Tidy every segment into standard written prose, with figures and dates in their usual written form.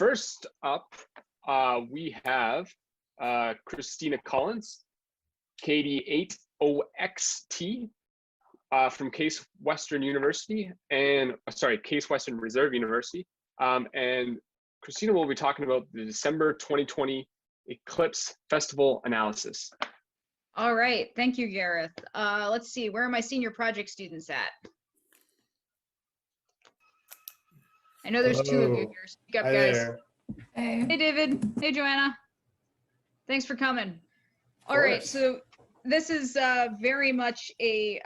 first up, we have Kristina Collins, KD80XT, from Case Western University, and Case Western Reserve University. And Kristina will be talking about the December 2020 Eclipse Festival analysis. All right, thank you, Gareth. Let's see, where are my senior project students at? I know there's two of you here. Speak up, guys. There. Hey, David. Hey, Joanna. Thanks for coming. All right, so this is very much a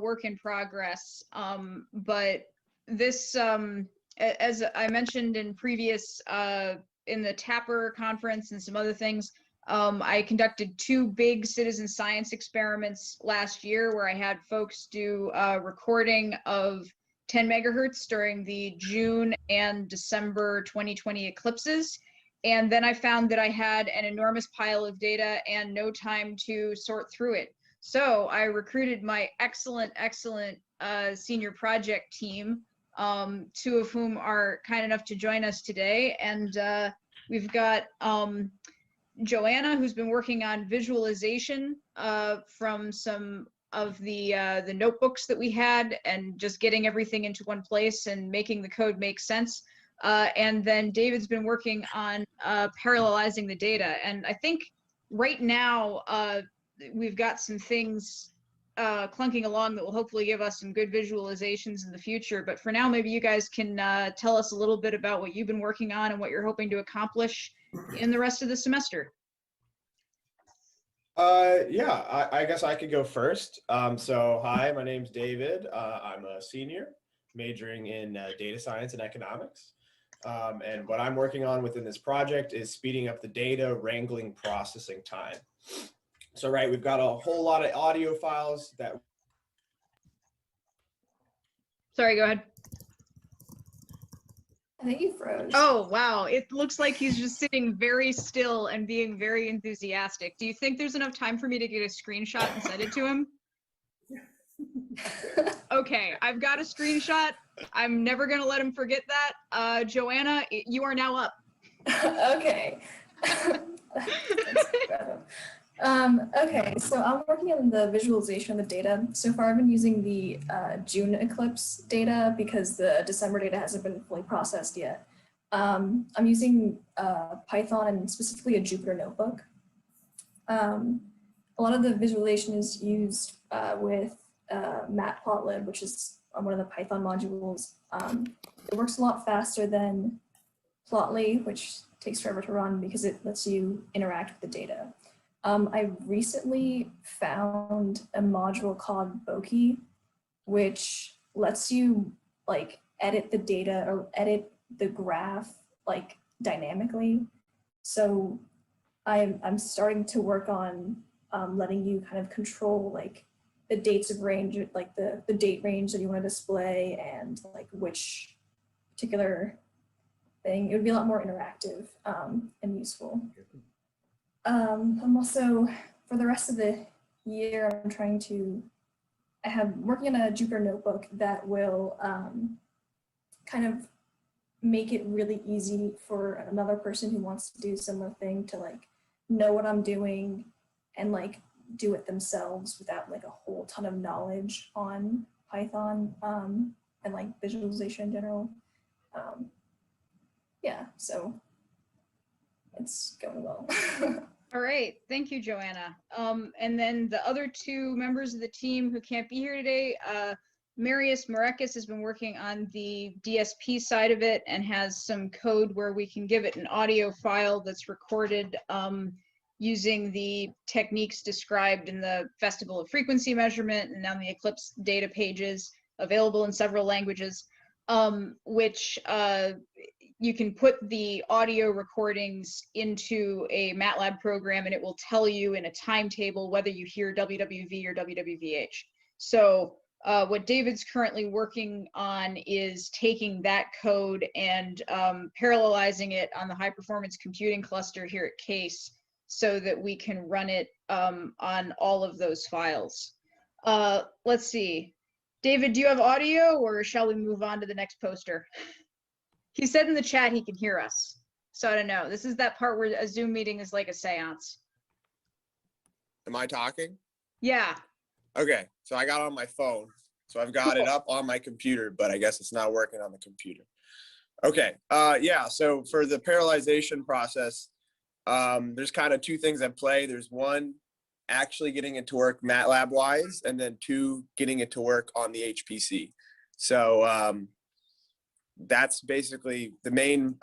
work in progress, but this, as I mentioned in previous, in the Tapper conference and some other things, I conducted 2 big citizen science experiments last year where I had folks do recording of 10 megahertz during the June and December 2020 eclipses. And then I found that I had an enormous pile of data and no time to sort through it. So I recruited my excellent senior project team, 2 of whom are kind enough to join us today. And we've got Joanna, who's been working on visualization from some of the notebooks that we had and just getting everything into one place and making the code make sense. And then David's been working on parallelizing the data. And I think right now we've got some things clunking along that will hopefully give us some good visualizations in the future. But for now, maybe you guys can tell us a little bit about what you've been working on and what you're hoping to accomplish in the rest of the semester. Yeah, I guess I could go first. So hi, my name's David. I'm a senior majoring in data science and economics. And what I'm working on within this project is speeding up the data wrangling processing time. So right, we've got a whole lot of audio files that. Sorry, go ahead. I think you froze. Oh, wow. It looks like he's just sitting very still and being very enthusiastic. Do you think there's enough time for me to get a screenshot and send it to him? Okay, I've got a screenshot. I'm never going to let him forget that. Joanna, you are now up. Okay. Okay, so I'm working on the visualization of the data. So far, I've been using the June eclipse data because the December data hasn't been fully processed yet. I'm using Python and specifically a Jupyter notebook. A lot of the visualization is used with Matplotlib, which is one of the Python modules. It works a lot faster than Plotly, which takes forever to run because it lets you interact with the data. I recently found a module called Bokeh, which lets you like edit the data or edit the graph like dynamically. So I'm starting to work on letting you kind of control like the dates of range, like the date range that you want to display and like which particular thing. It would be a lot more interactive and useful. I'm also, for the rest of the year, I'm working on a Jupyter notebook that will kind of make it really easy for another person who wants to do a similar thing to like know what I'm doing and like do it themselves without like a whole ton of knowledge on Python and like visualization in general. Yeah, so it's going well. All right, thank you, Joanna. And then the other 2 members of the team who can't be here today, Marius Marekis has been working on the DSP side of it and has some code where we can give it an audio file that's recorded using the techniques described in the Festival of Frequency Measurement and on the Eclipse data pages available in several languages, which you can put the audio recordings into a MATLAB program and it will tell you in a timetable whether you hear WWV or WWVH. So what David's currently working on is taking that code and parallelizing it on the high performance computing cluster here at Case so that we can run it on all of those files. Let's see. David, do you have audio or shall we move on to the next poster? He said in the chat he can hear us. So I don't know. This is that part where a Zoom meeting is like a seance. Am I talking? Yeah. Okay, so I got on my phone. So I've got it up on my computer, but I guess it's not working on the computer. Okay, yeah, so for the parallelization process, there's kind of two things at play. There's one, actually getting it to work MATLAB wise, and then two, getting it to work on the HPC. So that's basically the main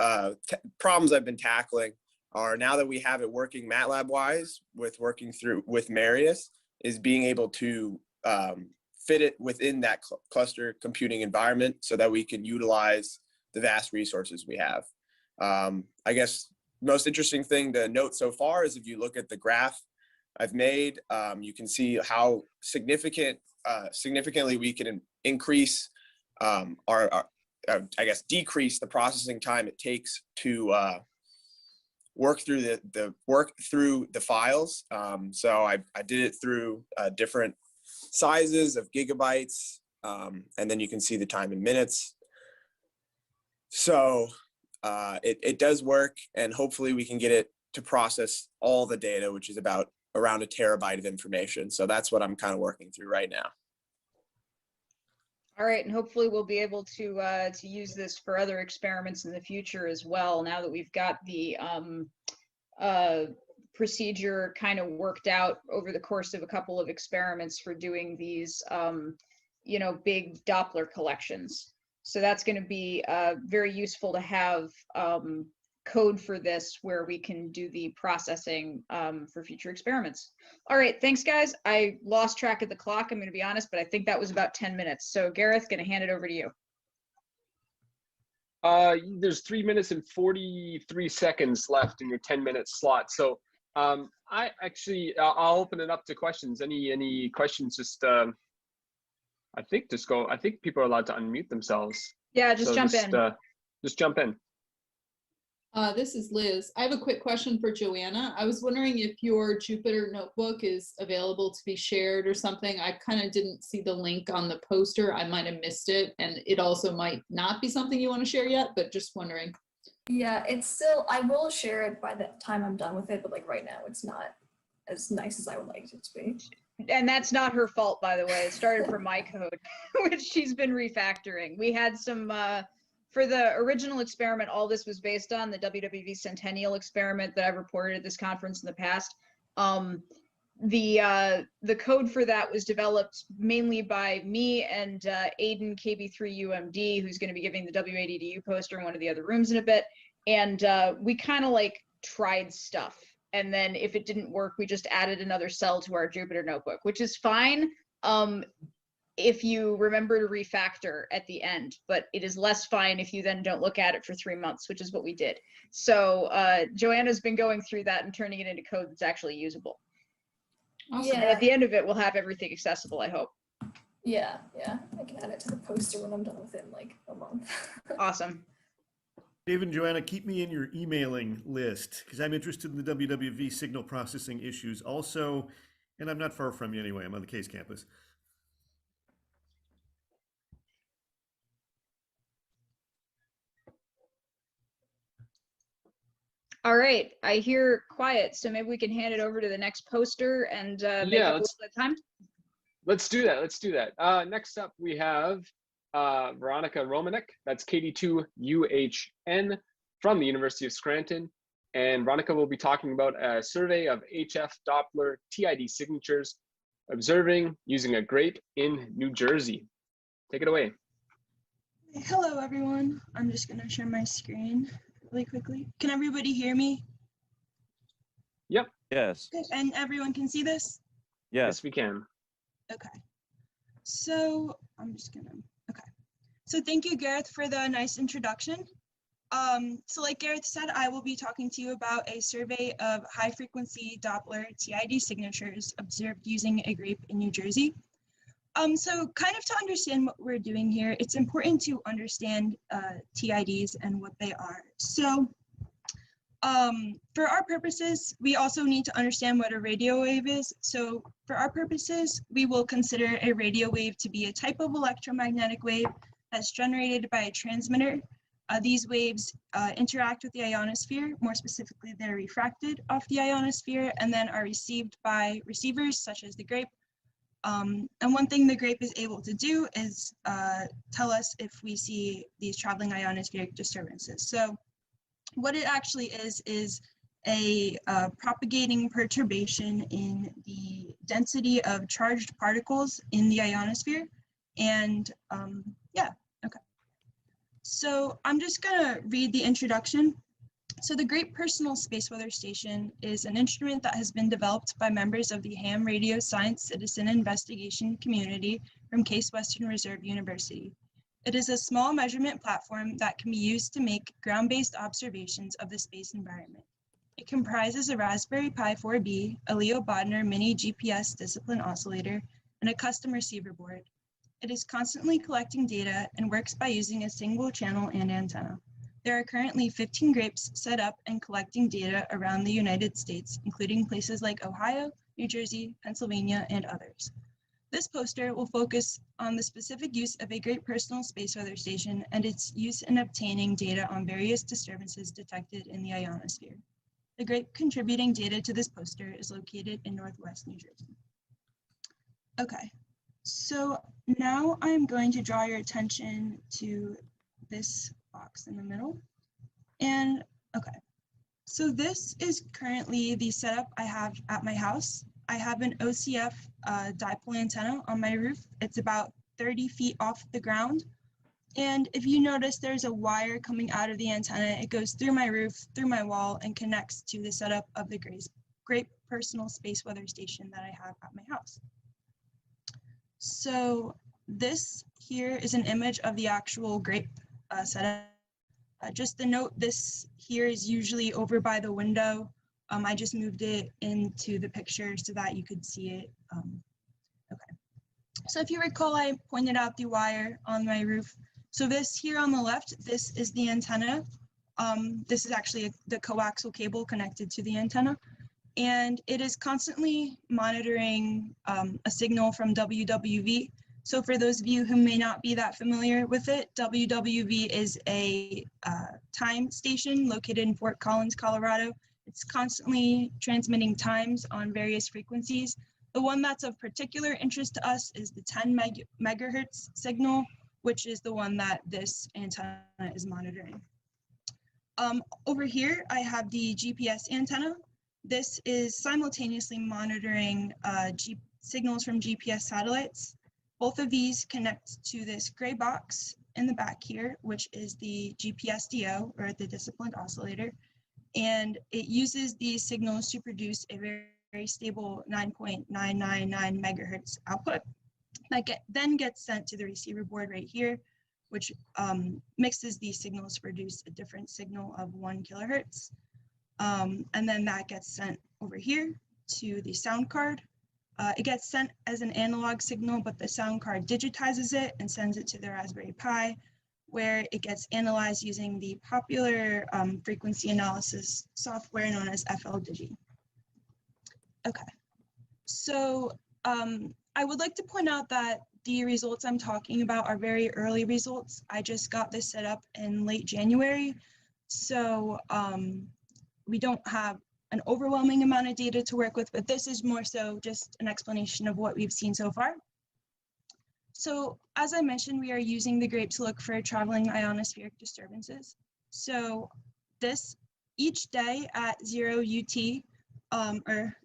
problems I've been tackling are, now that we have it working MATLAB wise working through with Marius, is being able to fit it within that cluster computing environment so that we can utilize the vast resources we have. I guess most interesting thing to note so far is if you look at the graph I've made, you can see how significantly we can increase I guess decrease the processing time it takes to work through the files. So I did it through different sizes of gigabytes, and then you can see the time in minutes. So it does work, and hopefully we can get it to process all the data, which is about around 1 terabyte of information. So that's what I'm kind of working through right now. All right, and hopefully we'll be able to use this for other experiments in the future as well, now that we've got the procedure kind of worked out over the course of a couple of experiments for doing these, you know, big Doppler collections. So that's going to be very useful to have code for this where we can do the processing for future experiments. All right, thanks guys. I lost track of the clock, I'm going to be honest, but I think that was about 10 minutes. So Gareth, going to hand it over to you. There's 3 minutes and 43 seconds left in your 10-minute slot. So I'll open it up to questions. Any questions? Just I think people are allowed to unmute themselves. Yeah, just jump in. Just jump in. This is Liz. I have a quick question for Joanna. I was wondering if your Jupyter notebook is available to be shared or something. I kind of didn't see the link on the poster. I might have missed it, and it also might not be something you want to share yet, but just wondering. Yeah, it's still, I will share it by the time I'm done with it, but like right now it's not as nice as I would like it to be. And that's not her fault, by the way. It started from my code, which she's been refactoring. We had some, for the original experiment, all this was based on the WWV Centennial experiment that I've reported at this conference in the past. The code for that was developed mainly by me and Aiden KB3UMD, who's going to be giving the W8EDU poster in one of the other rooms in a bit. And we kind of like tried stuff. And then if it didn't work, we just added another cell to our Jupyter notebook, which is fine if you remember to refactor at the end, but it is less fine if you then don't look at it for 3 months, which is what we did. So Joanna's been going through that and turning it into code that's actually usable. Awesome. And at the end of it, we'll have everything accessible, I hope. Yeah, I can add it to the poster when I'm done with it in like a month. Awesome. David and Joanna, keep me in your emailing list because I'm interested in the WWV signal processing issues also, and I'm not far from you anyway. I'm on the Case campus. All right, I hear quiet, so maybe we can hand it over to the next poster and make up a little bit of time. Let's do that. Next up, we have Veronica Romanek. That's KD2UHN from the University of Scranton. And Veronica will be talking about a survey of HF Doppler TID signatures observing using a Grape in New Jersey. Take it away. Hello, everyone. I'm just going to share my screen really quickly. Can everybody hear me? Yep. Yes. And everyone can see this? Yes, we can. Okay. So So thank you, Gareth, for the nice introduction. So like Gareth said, I will be talking to you about a survey of high-frequency Doppler TID signatures observed using a Grape in New Jersey. So kind of to understand what we're doing here, it's important to understand TIDs and what they are. So for our purposes, we also need to understand what a radio wave is. So for our purposes, we will consider a radio wave to be a type of electromagnetic wave that's generated by a transmitter These waves interact with the ionosphere. More specifically, they're refracted off the ionosphere and then are received by receivers such as the Grape. And one thing the Grape is able to do is tell us if we see these traveling ionospheric disturbances. So what it actually is a propagating perturbation in the density of charged particles in the ionosphere. And yeah, okay. So I'm just gonna read the introduction. So the Grape Personal Space Weather Station is an instrument that has been developed by members of the ham radio science citizen investigation community from Case Western Reserve University. It is a small measurement platform that can be used to make ground-based observations of the space environment. It comprises a Raspberry Pi 4B, a Leo Bodner mini GPS discipline oscillator, and a custom receiver board. It is constantly collecting data and works by using a single channel and antenna. There are currently 15 Grapes set up and collecting data around the United States, including places like Ohio, New Jersey, Pennsylvania, and others. This poster will focus on the specific use of a Grape Personal Space Weather Station and its use in obtaining data on various disturbances detected in the ionosphere. The Grape contributing data to this poster is located in Northwest New Jersey. Okay, so now I'm going to draw your attention to this box in the middle. And okay, so this is currently the setup I have at my house. I have an OCF dipole antenna on my roof. It's about 30 feet off the ground. And if you notice, there's a wire coming out of the antenna. It goes through my roof, through my wall, and connects to the setup of the Grape Personal Space Weather Station that I have at my house. So this here is an image of the actual Grape setup. Just a note, this here is usually over by the window. I just moved it into the picture so that you could see it. Okay. So if you recall, I pointed out the wire on my roof. So this here on the left, this is the antenna. This is actually the coaxial cable connected to the antenna. And it is constantly monitoring a signal from WWV. So for those of you who may not be that familiar with it, WWV is a time station located in Fort Collins, Colorado. It's constantly transmitting times on various frequencies. The one that's of particular interest to us is the 10 megahertz signal, which is the one that this antenna is monitoring. Over here, I have the GPS antenna. This is simultaneously monitoring signals from GPS satellites. Both of these connect to this gray box in the back here, which is the GPS-DO, or the disciplined oscillator. And it uses these signals to produce a very stable 9.999 megahertz output that then gets sent to the receiver board right here, which mixes these signals to produce a different signal of 1 kilohertz. And then that gets sent over here to the sound card. It gets sent as an analog signal, but the sound card digitizes it and sends it to the Raspberry Pi, where it gets analyzed using the popular frequency analysis software known as FLDigi. Okay, so I would like to point out that the results I'm talking about are very early results. I just got this set up in late January, so we don't have an overwhelming amount of data to work with, but this is more so just an explanation of what we've seen so far. So as I mentioned, we are using the Grape to look for traveling ionospheric disturbances. So each day at 0 UT, or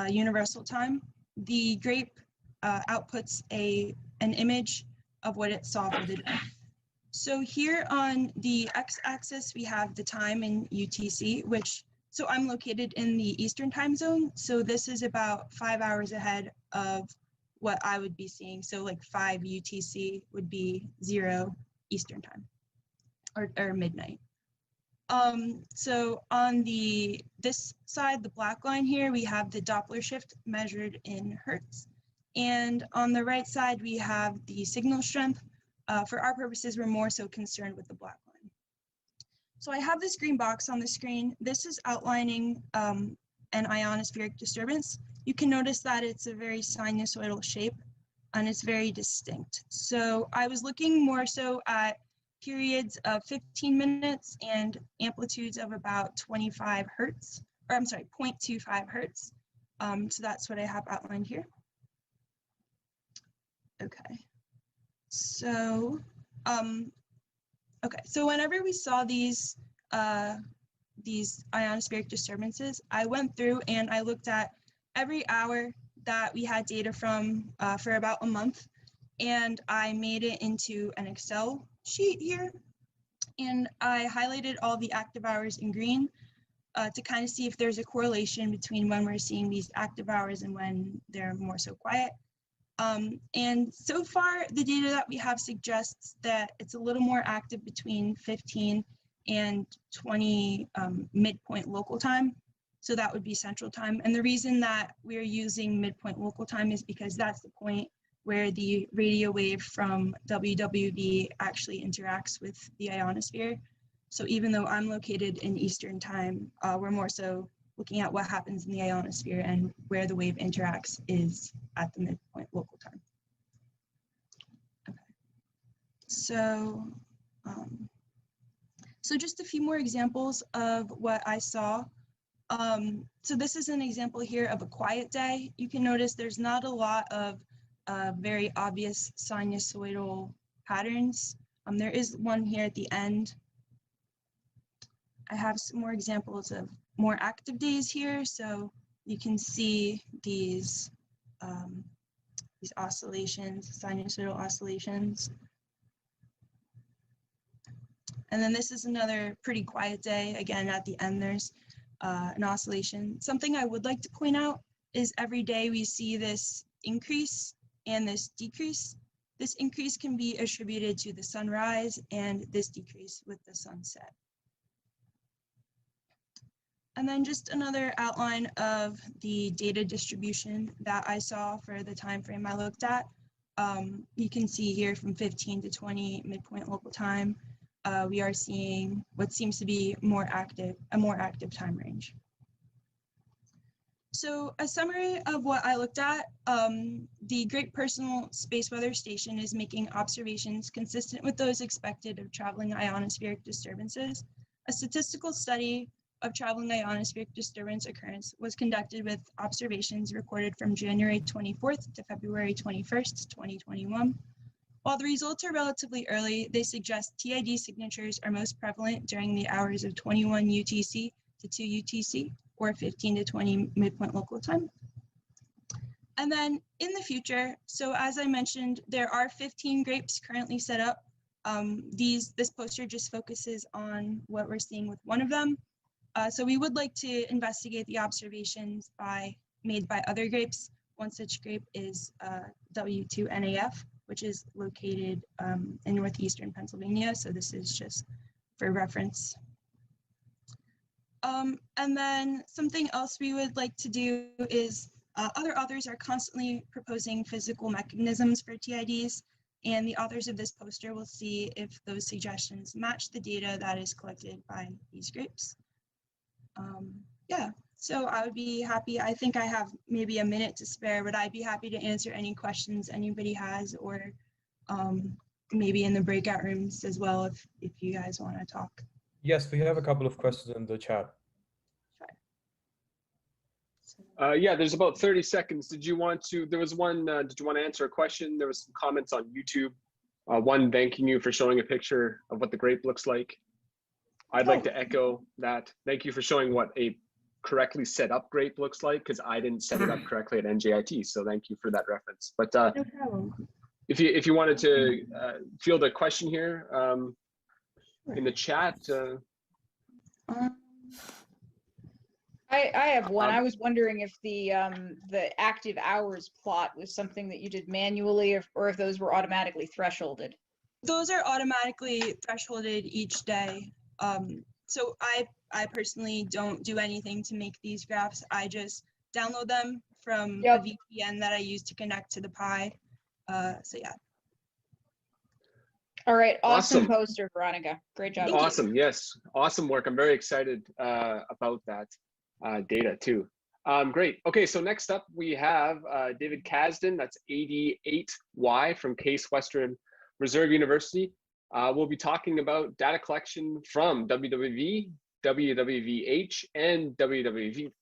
universal time, the Grape outputs an image of what it saw for the day. So here on the x-axis, we have the time in UTC, so I'm located in the Eastern time zone. So this is about 5 hours ahead of what I would be seeing. So like 5 UTC would be 0 Eastern time, or midnight. So on this side, the black line here, we have the Doppler shift measured in hertz. And on the right side, we have the signal strength. For our purposes, we're more so concerned with the black line. So I have this green box on the screen. This is outlining an ionospheric disturbance. You can notice that it's a very sinusoidal shape and it's very distinct. So I was looking more so at periods of 15 minutes and amplitudes of about 25 hertz, or I'm sorry, 0.25 hertz. So that's what I have outlined here. Okay, so so whenever we saw these ionospheric disturbances, I went through and I looked at every hour that we had data from for about a month, and I made it into an Excel sheet here, and I highlighted all the active hours in green to kind of see if there's a correlation between when we're seeing these active hours and when they're more so quiet. And so far, the data that we have suggests that it's a little more active between 15 and 20 midpoint local time. So that would be central time. And the reason that we're using midpoint local time is because that's the point where the radio wave from WWV actually interacts with the ionosphere. So even though I'm located in Eastern time, we're more so looking at what happens in the ionosphere, and where the wave interacts is at the midpoint local time. Okay. So, so just a few more examples of what I saw. So this is an example here of a quiet day. You can notice there's not a lot of very obvious sinusoidal patterns. There is one here at the end. I have some more examples of more active days here, so you can see these oscillations, sinusoidal oscillations. And then this is another pretty quiet day. Again, at the end, there's an oscillation. Something I would like to point out is every day we see this increase and this decrease. This increase can be attributed to the sunrise, and this decrease with the sunset. And then just another outline of the data distribution that I saw for the time frame I looked at. You can see here from 15 to 20 midpoint local time, we are seeing what seems to be a more active time range. So a summary of what I looked at, the Grape Personal Space Weather Station is making observations consistent with those expected of traveling ionospheric disturbances. A statistical study of traveling ionospheric disturbance occurrence was conducted with observations recorded from January 24th to February 21st, 2021. While the results are relatively early, they suggest TID signatures are most prevalent during the hours of 21 UTC to 2 UTC, or 15 to 20 midpoint local time. And then in the future, so as I mentioned, there are 15 grapes currently set up. This poster just focuses on what we're seeing with one of them. So we would like to investigate the observations made by other grapes. One such grape is W2NAF, which is located in northeastern Pennsylvania. So this is just for reference. And then something else we would like to do is other authors are constantly proposing physical mechanisms for TIDs, and the authors of this poster will see if those suggestions match the data that is collected by these grapes. Yeah, so I would be happy. I think I have maybe a minute to spare, but I'd be happy to answer any questions anybody has, or maybe in the breakout rooms as well if you guys want to talk. Yes, we have a couple of questions in the chat. Yeah, there's about 30 seconds. Did you want to, there was one, did you want to answer a question? There was some comments on YouTube. One thanking you for showing a picture of what the grape looks like. I'd like to echo that. Thank you for showing what a correctly set up grape looks like, because I didn't set it up correctly at NJIT. So thank you for that reference. But No problem. if you wanted to field a question here in the chat. I have one. I was wondering if the active hours plot was something that you did manually, or if those were automatically thresholded. Those are automatically thresholded each day. So I personally don't do anything to make these graphs. I just download them from a VPN that I use to connect to the Pi. So yeah. All right, awesome Awesome. poster, Veronica. Great job. Awesome, yes, awesome work. I'm very excited about that data too. Great. Okay, so next up we have David Kazdan. That's 88Y from Case Western Reserve University. We'll be talking about data collection from WWV, WWVH, and WWVB,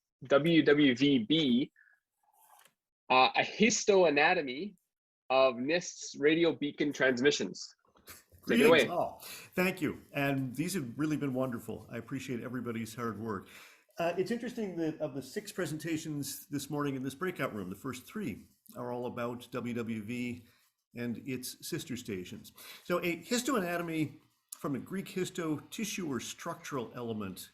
a histoanatomy of NIST's radio beacon transmissions. Take it away. All. Thank you. And these have really been wonderful. I appreciate everybody's hard work. It's interesting that of the 6 presentations this morning in this breakout room, the first 3 are all about WWV and its sister stations. So a histoanatomy from a Greek histo, tissue or structural element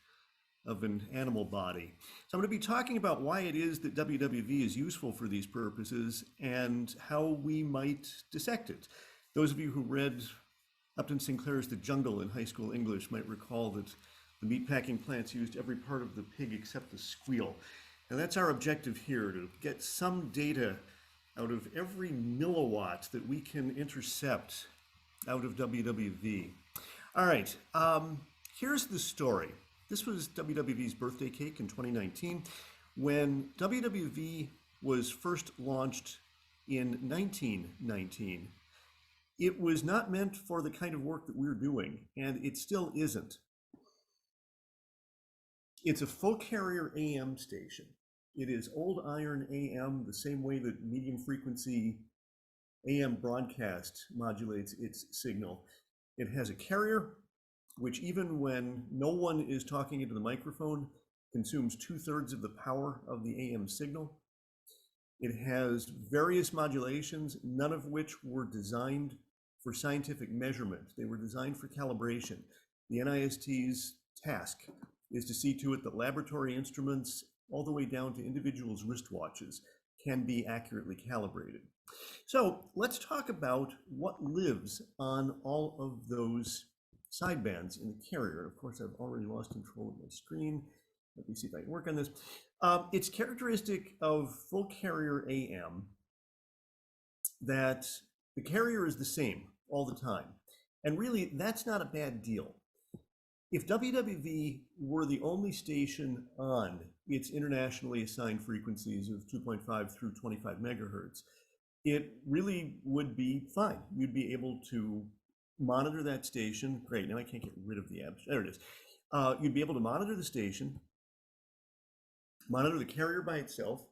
of an animal body. So I'm going to be talking about why it is that WWV is useful for these purposes and how we might dissect it. Those of you who read Upton Sinclair's The Jungle in high school English might recall that the meatpacking plants used every part of the pig except the squeal. And that's our objective here, to get some data out of every milliwatt that we can intercept out of WWV. All right, here's the story. This was WWV's birthday cake in 2019 when WWV was first launched in 1919. It was not meant for the kind of work that we're doing, and it still isn't. It's a full carrier AM station. It is old iron AM, the same way that medium frequency AM broadcast modulates its signal. It has a carrier, which even when no one is talking into the microphone, consumes 2/3 of the power of the AM signal. It has various modulations, none of which were designed for scientific measurement. They were designed for calibration. The NIST's task is to see to it that laboratory instruments, all the way down to individuals' wristwatches, can be accurately calibrated. So let's talk about what lives on all of those sidebands in the carrier. Of course, I've already lost control of my screen. Let me see if I can work on this. It's characteristic of full carrier AM that the carrier is the same all the time. And really, that's not a bad deal. If WWV were the only station on its internationally assigned frequencies of 2.5 through 25 megahertz, it really would be fine. You'd be able to monitor that station. Great, now I can't get rid of the abs. There it is. You'd be able to monitor the station, monitor the carrier by itself.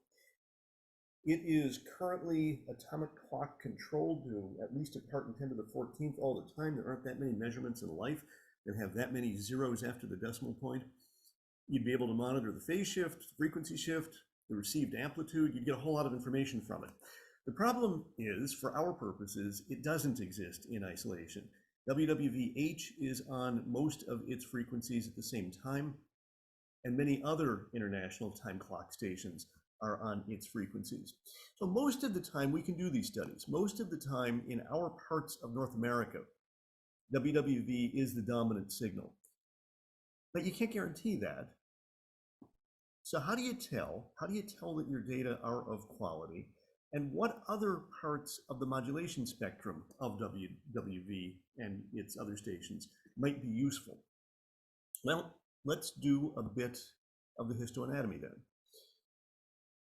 It is currently atomic clock controlled to at least a part in 10 to the 14th all the time. There aren't that many measurements in life that have that many zeros after the decimal point. You'd be able to monitor the phase shift, frequency shift, the received amplitude. You'd get a whole lot of information from it. The problem is, for our purposes, it doesn't exist in isolation. WWVH is on most of its frequencies at the same time, and many other international time clock stations are on its frequencies. So most of the time we can do these studies. Most of the time in our parts of North America, WWV is the dominant signal. But you can't guarantee that. So how do you tell? How do you tell that your data are of quality? And what other parts of the modulation spectrum of WWV and its other stations might be useful? Well, let's do a bit of the histoanatomy then.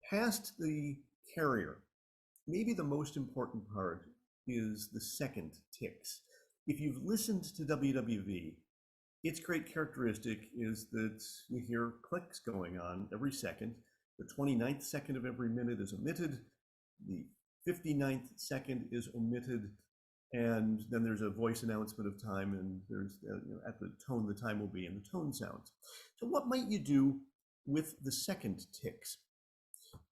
Past the carrier, maybe the most important part is the second ticks. If you've listened to WWV, its great characteristic is that you hear clicks going on every second. The 29th second of every minute is omitted. The 59th second is omitted. And then there's a voice announcement of time, and there's at the tone the time will be, and the tone sounds. So what might you do with the second ticks?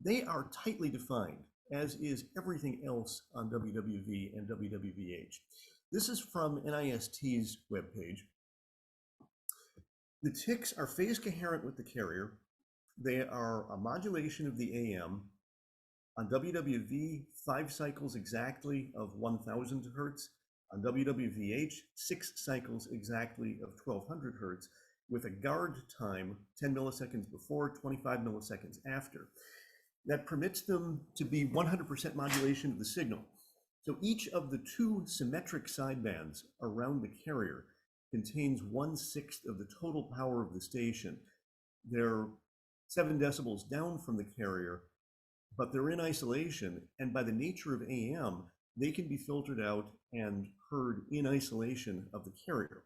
They are tightly defined, as is everything else on WWV and WWVH. This is from NIST's webpage. The ticks are phase coherent with the carrier. They are a modulation of the AM. On WWV, 5 cycles exactly of 1000 hertz. On WWVH, 6 cycles exactly of 1200 hertz, with a guard time 10 milliseconds before, 25 milliseconds after. That permits them to be 100% modulation of the signal. So each of the 2 symmetric sidebands around the carrier contains 1/6 of the total power of the station. They're 7 decibels down from the carrier, but they're in isolation, and by the nature of AM, they can be filtered out and heard in isolation of the carrier.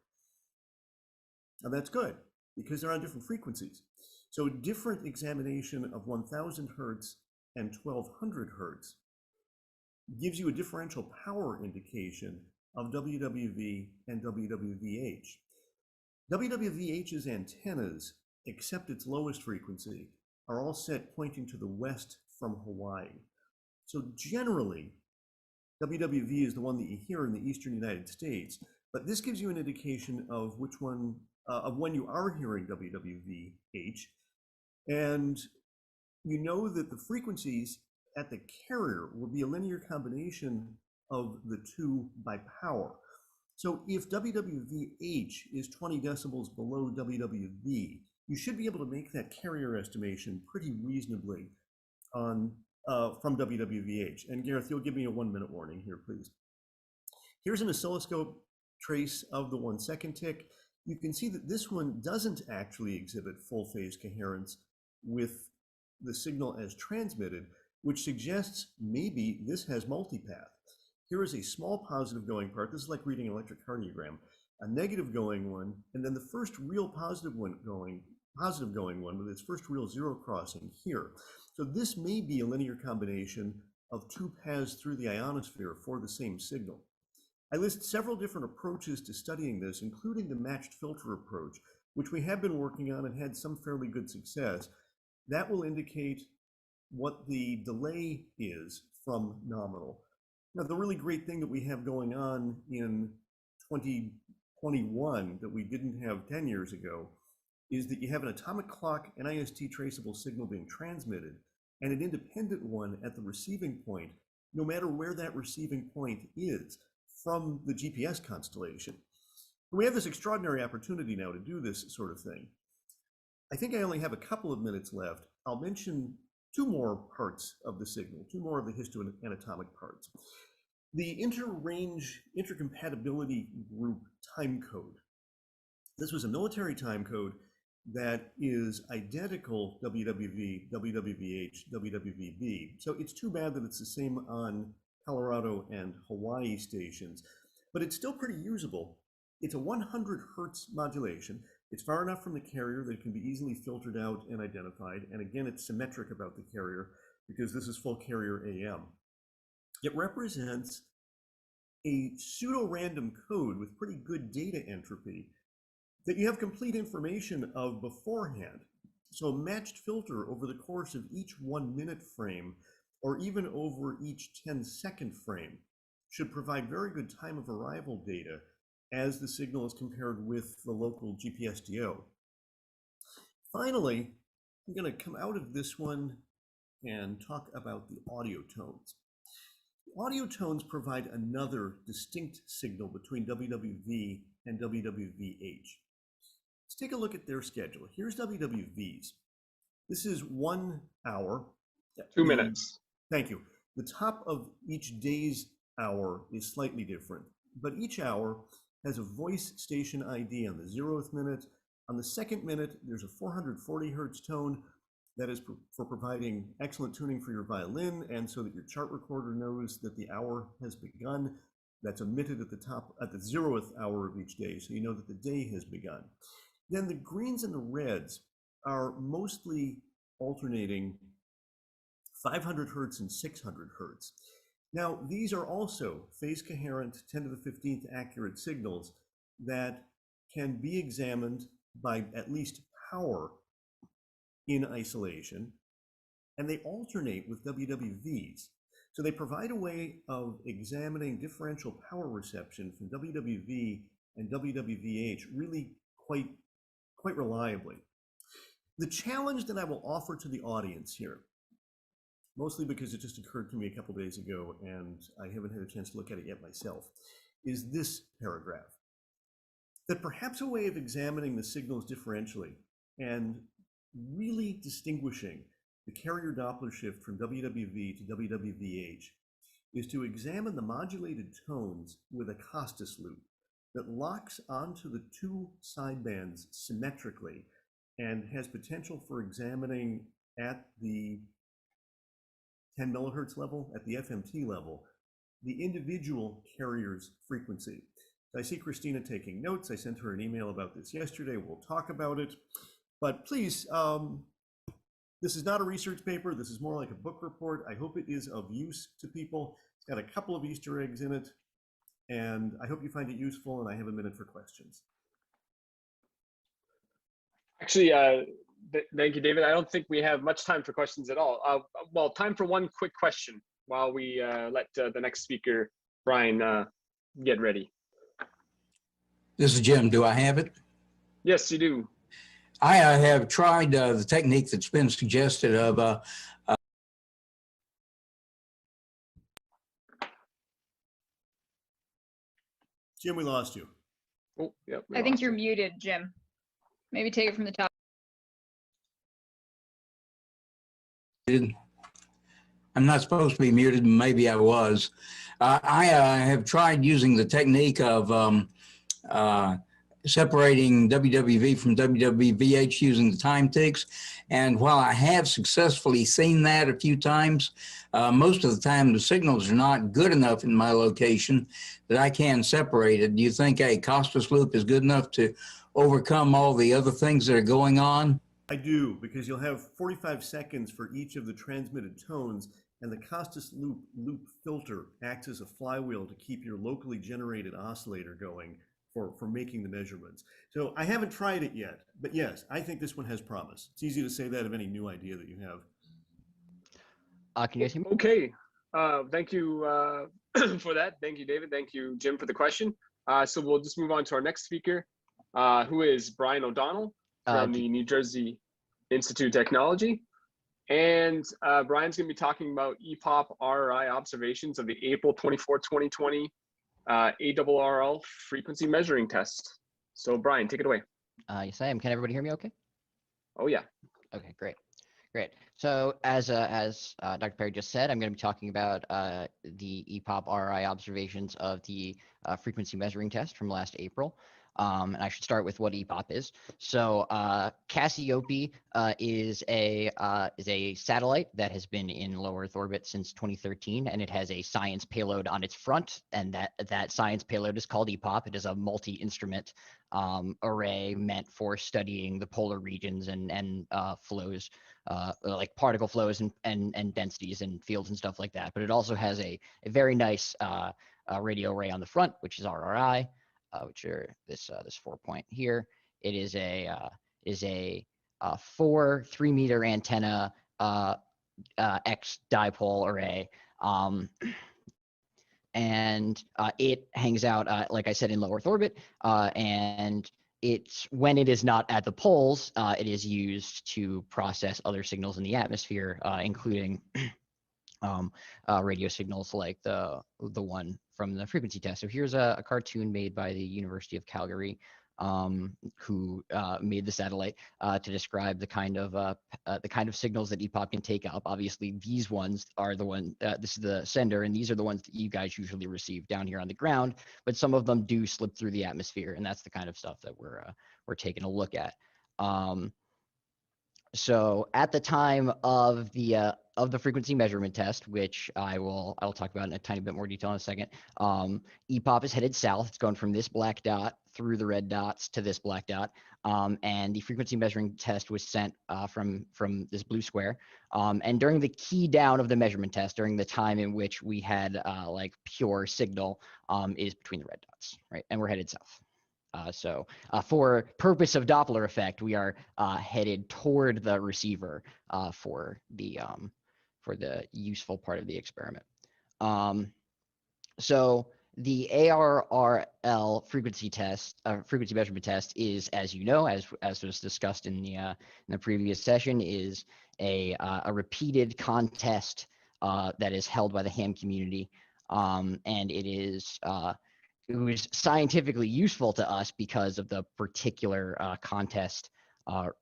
And that's good because they're on different frequencies. So different examination of 1000 hertz and 1200 hertz gives you a differential power indication of WWV and WWVH. WWVH's antennas, except its lowest frequency, are all set pointing to the west from Hawaii. So generally, WWV is the one that you hear in the eastern United States, but this gives you an indication of which one, of when you are hearing WWVH. And you know that the frequencies at the carrier will be a linear combination of the two by power. So if WWVH is 20 decibels below WWV, you should be able to make that carrier estimation pretty reasonably on from WWVH. And Gareth, you'll give me a 1-minute warning here, please. Here's an oscilloscope trace of the 1 second tick. You can see that this one doesn't actually exhibit full phase coherence with the signal as transmitted, which suggests maybe this has multipath. Here is a small positive going part. This is like reading an electrocardiogram, a negative going one, and then the first real positive going one with its first real zero crossing here. So this may be a linear combination of two paths through the ionosphere for the same signal. I list several different approaches to studying this, including the matched filter approach, which we have been working on and had some fairly good success. That will indicate what the delay is from nominal. Now, the really great thing that we have going on in 2021 that we didn't have 10 years ago is that you have an atomic clock NIST traceable signal being transmitted and an independent one at the receiving point, no matter where that receiving point is from the GPS constellation. And we have this extraordinary opportunity now to do this sort of thing. I think I only have a couple of minutes left. I'll mention two more parts of the signal, two more of the histoanatomic parts. The intercompatibility group time code. This was a military time code that is identical WWV, WWVH, WWVB. So it's too bad that it's the same on Colorado and Hawaii stations, but it's still pretty usable. It's a 100 hertz modulation. It's far enough from the carrier that it can be easily filtered out and identified. And again, it's symmetric about the carrier because this is full carrier AM. It represents a pseudo-random code with pretty good data entropy that you have complete information of beforehand. So a matched filter over the course of each 1 minute frame, or even over each 10-second frame, should provide very good time of arrival data as the signal is compared with the local GPSDO. Finally, I'm going to come out of this one and talk about the audio tones. Audio tones provide another distinct signal between WWV and WWVH. Let's take a look at their schedule. Here's WWV's. This is 1 hour. 2 minutes. Thank you. The top of each day's hour is slightly different, but each hour has a voice station ID on the 0th minute. On the 2nd minute, there's a 440 hertz tone that is for providing excellent tuning for your violin and so that your chart recorder knows that the hour has begun. That's emitted at the top, at the 0th hour of each day, so you know that the day has begun. Then the greens and the reds are mostly alternating 500 hertz and 600 hertz. Now, these are also phase coherent 10 to the 15th accurate signals that can be examined by at least power in isolation, and they alternate with WWVs. So they provide a way of examining differential power reception from WWV and WWVH really quite reliably. The challenge that I will offer to the audience here, mostly because it just occurred to me a couple days ago and I haven't had a chance to look at it yet myself, is this paragraph. That perhaps a way of examining the signals differentially and really distinguishing the carrier Doppler shift from WWV to WWVH is to examine the modulated tones with a Costas loop that locks onto the two sidebands symmetrically and has potential for examining at the 10 millihertz level, at the FMT level, the individual carrier's frequency. I see Kristina taking notes. I sent her an email about this yesterday. We'll talk about it. But please, this is not a research paper. This is more like a book report. I hope it is of use to people. It's got a couple of Easter eggs in it, and I hope you find it useful, and I have a minute for questions. Actually, thank you, David. I don't think we have much time for questions at all. Well, time for one quick question while we let the next speaker, Brian, get ready. This is Jim. Do I have it? Yes, you do. I have tried the technique that's been suggested of Jim, we lost you. Oh, yep. I think you're muted, Jim. Maybe take it from the top. I'm not supposed to be muted, maybe I was. I have tried using the technique of separating WWV from WWVH using the time ticks. And while I have successfully seen that a few times, most of the time the signals are not good enough in my location that I can separate it. Do you think a Costas loop is good enough to overcome all the other things that are going on? I do, because you'll have 45 seconds for each of the transmitted tones, and the Costas loop filter acts as a flywheel to keep your locally generated oscillator going for making the measurements. So I haven't tried it yet, but yes, I think this one has promise. It's easy to say that of any new idea that you have. Can you guys hear me? Okay. Thank you for that. Thank you, David. Thank you, Jim, for the question. So we'll just move on to our next speaker, who is Brian O'Donnell from the New Jersey Institute of Technology. And Brian's going to be talking about EPOP RRI observations of the April 24, 2020 ARRL frequency measuring test. So Brian, take it away. Yes, I am. Can everybody hear me okay? Oh, yeah. Okay, great. Great. So as Dr. Perry just said, I'm going to be talking about the EPOP RRI observations of the frequency measuring test from last April. And I should start with what EPOP is. So Cassiope is a satellite that has been in low Earth orbit since 2013, and it has a science payload on its front, and that science payload is called EPOP. It is a multi-instrument array meant for studying the polar regions and flows, like particle flows and densities and fields and stuff like that. But it also has a very nice radio array on the front, which is RRI. Which are this 4-point here. It is a 4 3-meter antenna X dipole array, and it hangs out, like I said, in low Earth orbit. And when it is not at the poles, it is used to process other signals in the atmosphere, including radio signals like the one from the frequency test. So here's a cartoon made by the University of Calgary, who made the satellite to describe the kind of signals that EPOP can take up. Obviously, these ones are the one. This is the sender, and these are the ones that you guys usually receive down here on the ground. But some of them do slip through the atmosphere, and that's the kind of stuff that we're taking a look at. So at the time of the frequency measurement test, which I'll talk about in a tiny bit more detail in a second, EPOP is headed south. It's going from this black dot through the red dots to this black dot, and the frequency measuring test was sent from this blue square. And during the key down of the measurement test, during the time in which we had like pure signal, is between the red dots, right? And we're headed south. So for purpose of Doppler effect, we are headed toward the receiver for the useful part of the experiment. So the ARRL frequency measurement test is, as you know, as was discussed in the previous session, is a repeated contest that is held by the ham community, and it was scientifically useful to us because of the particular contest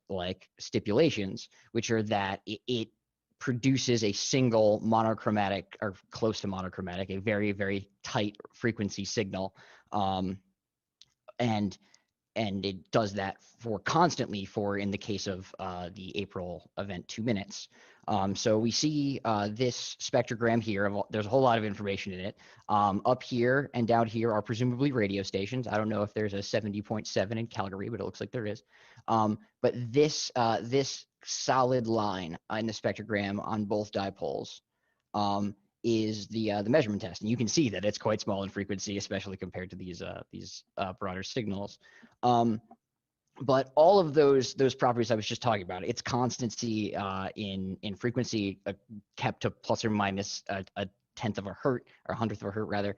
like stipulations, which are that it produces a single monochromatic or close to monochromatic, a very, very tight frequency signal. And and it does that for constantly for, in the case of the April event, 2 minutes. So we see this spectrogram here. There's a whole lot of information in it. Up here and down here are presumably radio stations. I don't know if there's a 70.7 in Calgary, but it looks like there is. But this solid line in the spectrogram on both dipoles is the measurement test, and you can see that it's quite small in frequency, especially compared to these broader signals. But all of those properties I was just talking about, its constancy in frequency kept to plus or minus a tenth of a hertz, or 100th of a hertz rather,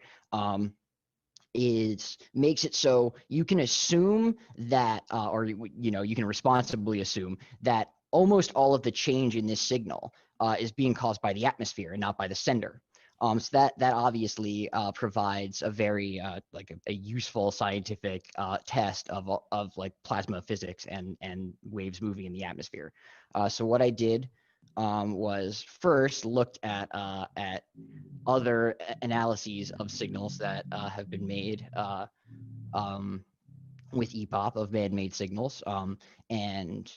makes it so you can assume that, or you can responsibly assume that almost all of the change in this signal is being caused by the atmosphere and not by the sender. So that obviously provides a very like a useful scientific test of like plasma physics and waves moving in the atmosphere. So what I did was first looked at other analyses of signals that have been made with EPOP of man-made signals, and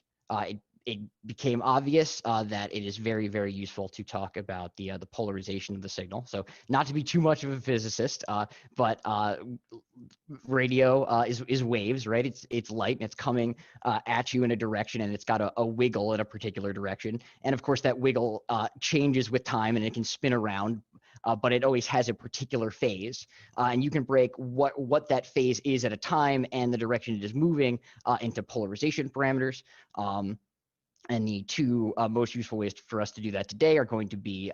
it became obvious that it is very, very useful to talk about the polarization of the signal. So not to be too much of a physicist, but radio is waves, right? It's light and it's coming at you in a direction, and it's got a wiggle in a particular direction. And of course that wiggle changes with time and it can spin around, but it always has a particular phase. And you can break what that phase is at a time and the direction it is moving into polarization parameters. And the two most useful ways for us to do that today are going to be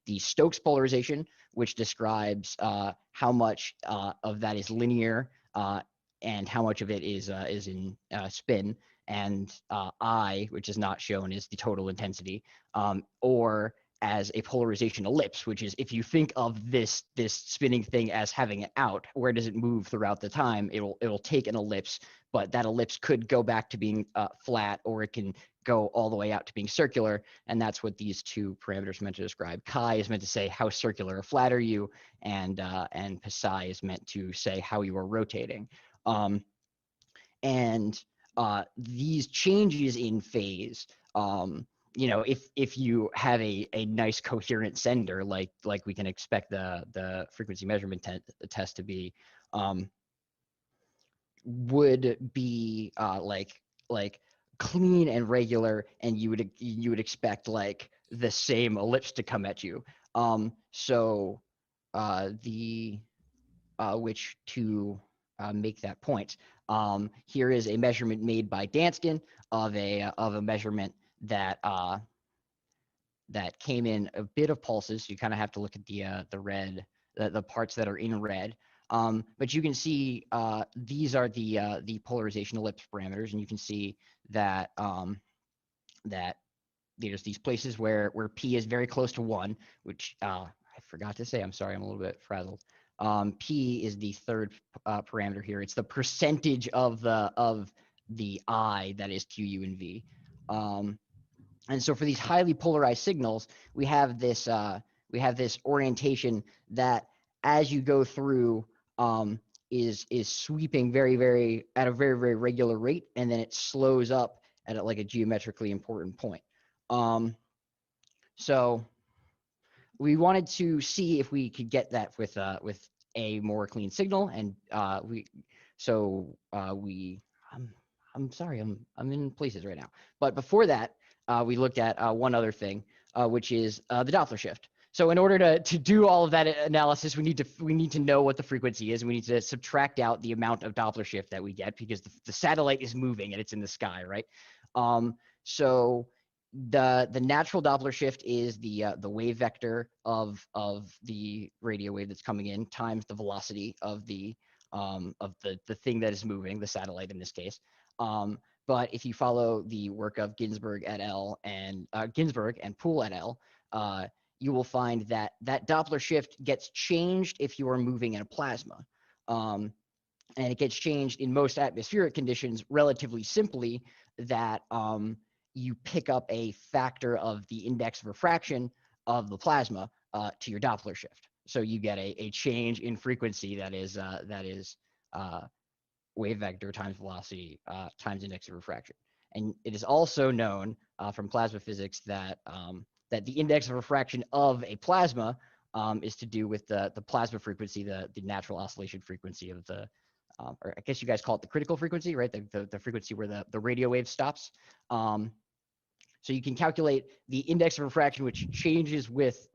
the Stokes polarization, which describes how much of that is linear and how much of it is in spin, and I, which is not shown, is the total intensity, or as a polarization ellipse, which is if you think of this spinning thing as having an out, where does it move throughout the time? It'll take an ellipse, but that ellipse could go back to being flat, or it can go all the way out to being circular, and that's what these two parameters are meant to describe. Chi is meant to say how circular or flat are you, and psi is meant to say how you are rotating. And these changes in phase, if you have a nice coherent sender, like we can expect the frequency measurement test to be, would be like clean and regular, and you would expect like the same ellipse to come at you. So which to make that point, here is a measurement made by Danskin of a measurement that that came in a bit of pulses. You kind of have to look at the red, the parts that are in red. But you can see these are the polarization ellipse parameters, and you can see that that there's these places where P is very close to 1, which I forgot to say. I'm sorry, I'm a little bit frazzled. P is the third parameter here. It's the percentage of the I that is Q, U, and V. And so for these highly polarized signals, we have this orientation that, as you go through, is sweeping very, very at a very, very regular rate, and then it slows up at like a geometrically important point. So we wanted to see if we could get that with a more clean signal, and I'm sorry, I'm in places right now. But before that, we looked at one other thing, which is the Doppler shift. So in order to do all of that analysis, we need to know what the frequency is. We need to subtract out the amount of Doppler shift that we get, because the satellite is moving and it's in the sky, right? So the natural Doppler shift is the wave vector of the radio wave that's coming in times the velocity of the thing that is moving, the satellite in this case. But if you follow the work of Ginsburg et al. And Ginsburg and Poole et al., you will find that Doppler shift gets changed if you are moving in a plasma. And it gets changed in most atmospheric conditions relatively simply, that you pick up a factor of the index of refraction of the plasma to your Doppler shift. So you get a change in frequency that is wave vector times velocity times index of refraction. And it is also known from plasma physics that that the index of refraction of a plasma is to do with the plasma frequency, the natural oscillation frequency of the, or I guess you guys call it the critical frequency, right? The frequency where the radio wave stops. So you can calculate the index of refraction, which changes with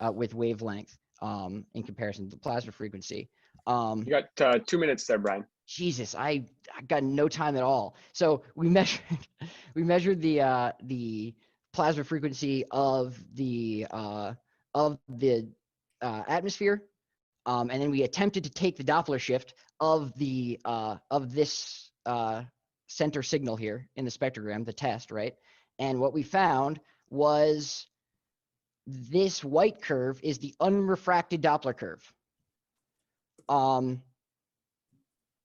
wavelength in comparison to the plasma frequency. You got 2 minutes there, Brian. Jesus, I got no time at all. So we measured the plasma frequency of the atmosphere, and then we attempted to take the Doppler shift of this center signal here in the spectrogram, the test, right? And what we found was this white curve is the unrefracted Doppler curve.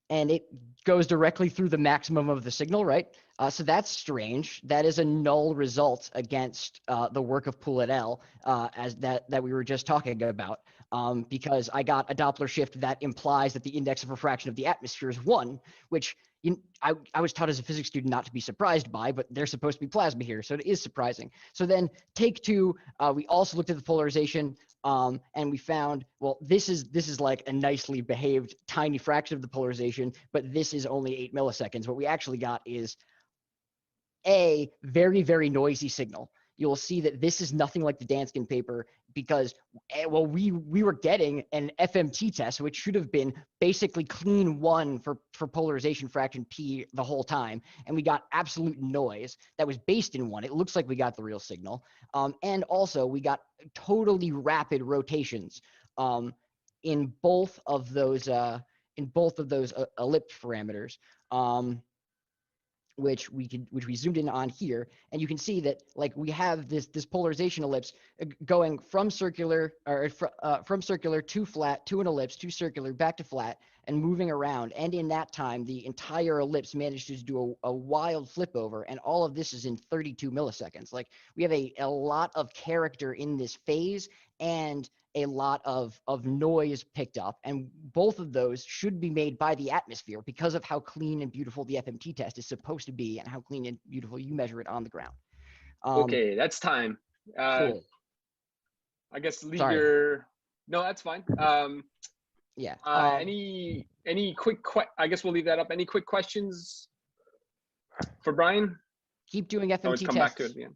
And it goes directly through the maximum of the signal, right? So that's strange. That is a null result against the work of Poole et al. As that we were just talking about, because I got a Doppler shift that implies that the index of refraction of the atmosphere is 1, which I was taught as a physics student not to be surprised by, but there's supposed to be plasma here, so it is surprising. So then take 2, we also looked at the polarization, and we found, well, this is like a nicely behaved tiny fraction of the polarization, but this is only 8 milliseconds. What we actually got is a very, very noisy signal. You'll see that this is nothing like the Danskin paper because, well, we were getting an FMT test, which should have been basically clean 1 for polarization fraction P the whole time. And we got absolute noise that was based in 1. It looks like we got the real signal. And also we got totally rapid rotations in both of those ellipse parameters. Which we zoomed in on here, and you can see that like we have this polarization ellipse going from circular from circular to flat to an ellipse to circular back to flat and moving around. And in that time, the entire ellipse managed to do a wild flip over, and all of this is in 32 milliseconds. Like we have a lot of character in this phase and a lot of noise picked up, and both of those should be made by the atmosphere because of how clean and beautiful the FMT test is supposed to be and how clean and beautiful you measure it on the ground. Okay, that's time. Cool. I guess leave Sorry. your. No, that's fine. Yeah. Any quick? I guess we'll leave that up. Any quick questions for Brian? Keep doing Always FMT come tests. back to it at the end.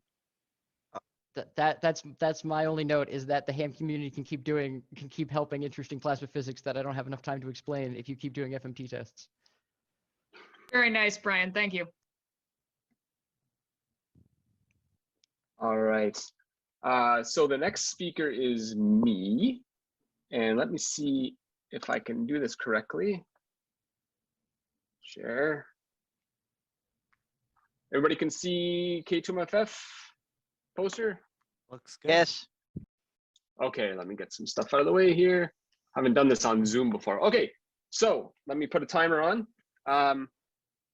That's my only note, is that the ham community can keep helping interesting plasma physics that I don't have enough time to explain if you keep doing FMT tests. Very nice, Brian. Thank you. All right. So the next speaker is me, and let me see if I can do this correctly. Share. Everybody can see K2MFF poster? Looks good. Yes. Okay, let me get some stuff out of the way here. Haven't done this on Zoom before. Okay, so let me put a timer on.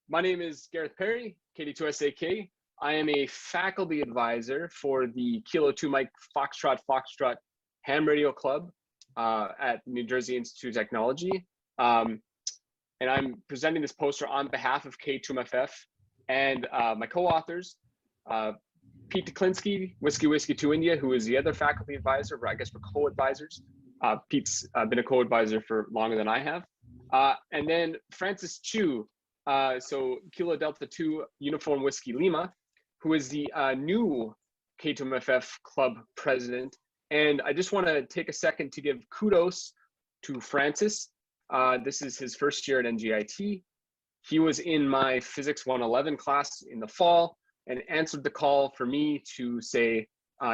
My name is Gareth Perry, KD2SAK. I am a faculty advisor for the Kilo 2 Mike Foxtrot Ham Radio Club at New Jersey Institute of Technology. And I'm presenting this poster on behalf of K2MFF and my co-authors, Pete Deklinski, Whiskey 2 India, who is the other faculty advisor, or I guess we're co-advisors. Pete's been a co-advisor for longer than I have. And then Francis Chu, so Kilo Delta 2 Uniform Whiskey Lima, who is the new K2MFF club president. And I just want to take a second to give kudos to Francis. This is his first year at NJIT. He was in my Physics 111 class in the fall and answered the call for me to say,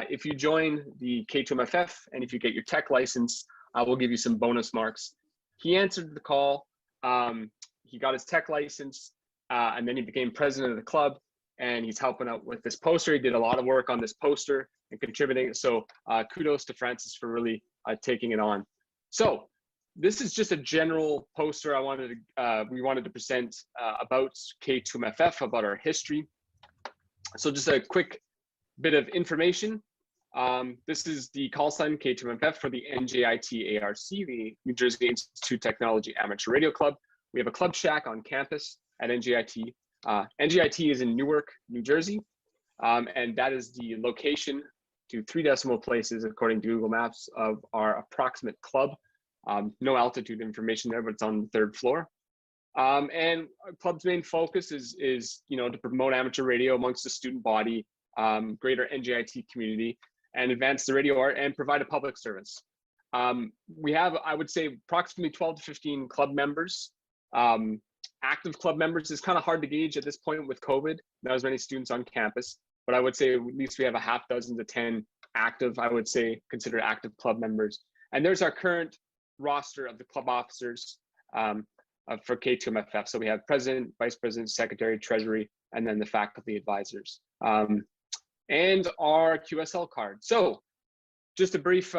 if you join the K2MFF and if you get your tech license, I will give you some bonus marks. He answered the call. He got his tech license, and then he became president of the club, and he's helping out with this poster. He did a lot of work on this poster and contributing. So kudos to Francis for really taking it on. So this is just a general poster we wanted to present about K2MFF, about our history. So just a quick bit of information. This is the call sign K2MFF for the NJIT ARC, the New Jersey Institute of Technology Amateur Radio Club. We have a club shack on campus at NJIT. NJIT is in Newark, New Jersey, and that is the location to 3 decimal places according to Google Maps of our approximate club. No altitude information there, but it's on the 3rd floor. And our club's main focus is to promote amateur radio amongst the student body, greater NJIT community, and advance the radio art and provide a public service. We have, I would say, approximately 12 to 15 club members. Active club members is kind of hard to gauge at this point with COVID, not as many students on campus, but I would say at least we have a half dozen to 10 active, I would say, considered active club members. And there's our current roster of the club officers for K2MFF. So we have president, vice president, secretary, treasury, and then the faculty advisors. And our QSL card. So just a brief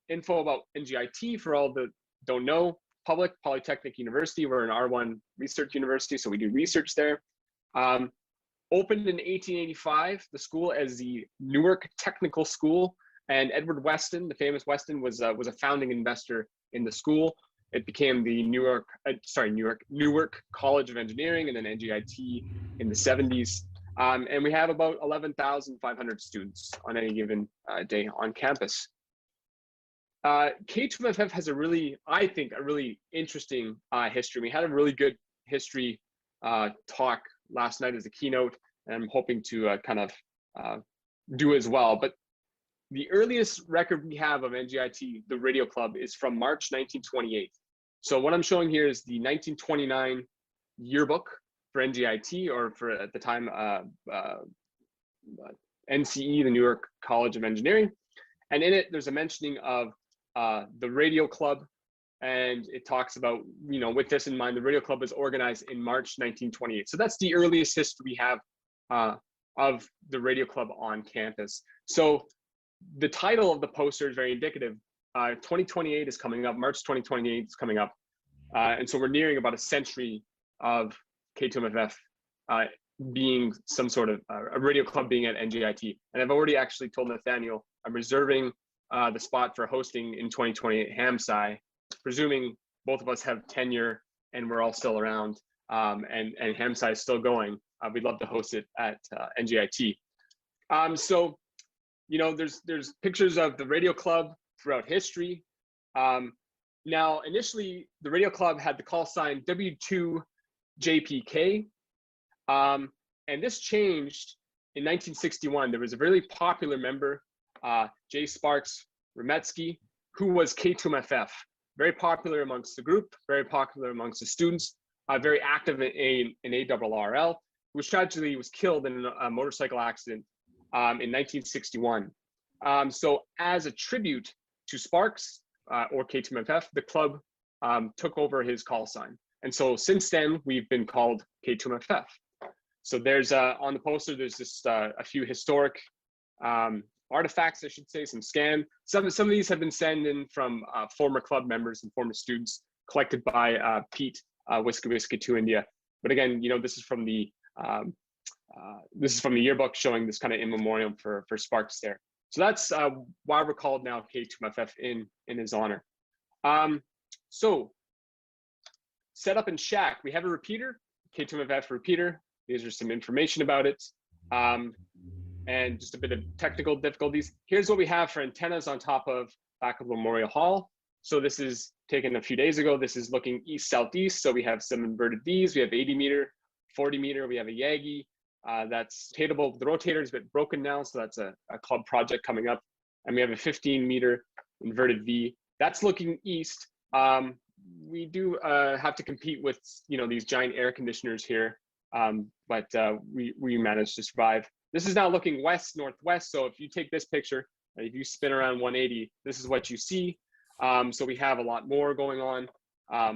info about NJIT for all that don't know. Public Polytechnic University, we're an R1 research university, so we do research there. Opened in 1885, the school as the Newark Technical School, and Edward Weston, the famous Weston, was a founding investor in the school. It became the Newark College of Engineering, and then NJIT in the 70s. And we have about 11,500 students on any given day on campus. K2MFF has I think, a really interesting history. We had a really good history talk last night as a keynote, and I'm hoping to do as well. But the earliest record we have of NJIT, the radio club, is from March 1928. So what I'm showing here is the 1929 yearbook for NJIT, or for at the time NCE, the Newark College of Engineering. And in it, there's a mentioning of the radio club, and it talks about, with this in mind, the radio club was organized in March 1928. So that's the earliest history we have of the radio club on campus. So the title of the poster is very indicative. 2028 is coming up, March 2028 is coming up. And so we're nearing about a century of K2MFF being some sort of a radio club being at NJIT. And I've already actually told Nathaniel I'm reserving the spot for hosting in 2028 HamSCI, presuming both of us have tenure and we're all still around, and HamSCI is still going. We'd love to host it at NJIT. So, there's pictures of the radio club throughout history. Now, initially, the radio club had the call sign W2JPK, and this changed in 1961. There was a really popular member, J. Sparks Rometsky, who was K2MFF, very popular amongst the group, very popular amongst the students, very active in ARRL, who tragically was killed in a motorcycle accident in 1961. So as a tribute to Sparks, or K2MFF, the club took over his call sign. And so since then, we've been called K2MFF. So there's, on the poster, there's just a few historic artifacts, I should say, some scan. Some of these have been sent in from former club members and former students, collected by Pete, Whiskey 2 India. But again, this is from the yearbook showing this kind of in memoriam for Sparks there. So that's why we're called now K2MFF in his honor. So set up in Shack, we have a repeater, K2MFF repeater. These are some information about it. And just a bit of technical difficulties. Here's what we have for antennas on top of back of Memorial Hall. So this is taken a few days ago. This is looking east-southeast. So we have some inverted V's. We have 80 meter, 40 meter. We have a Yagi that's rotatable. The rotator is a bit broken now. So that's a club project coming up. And we have a 15 meter inverted V. That's looking east. We do have to compete with, these giant air conditioners here. But we managed to survive. This is now looking west, northwest. So if you take this picture, if you spin around 180, this is what you see. So we have a lot more going on.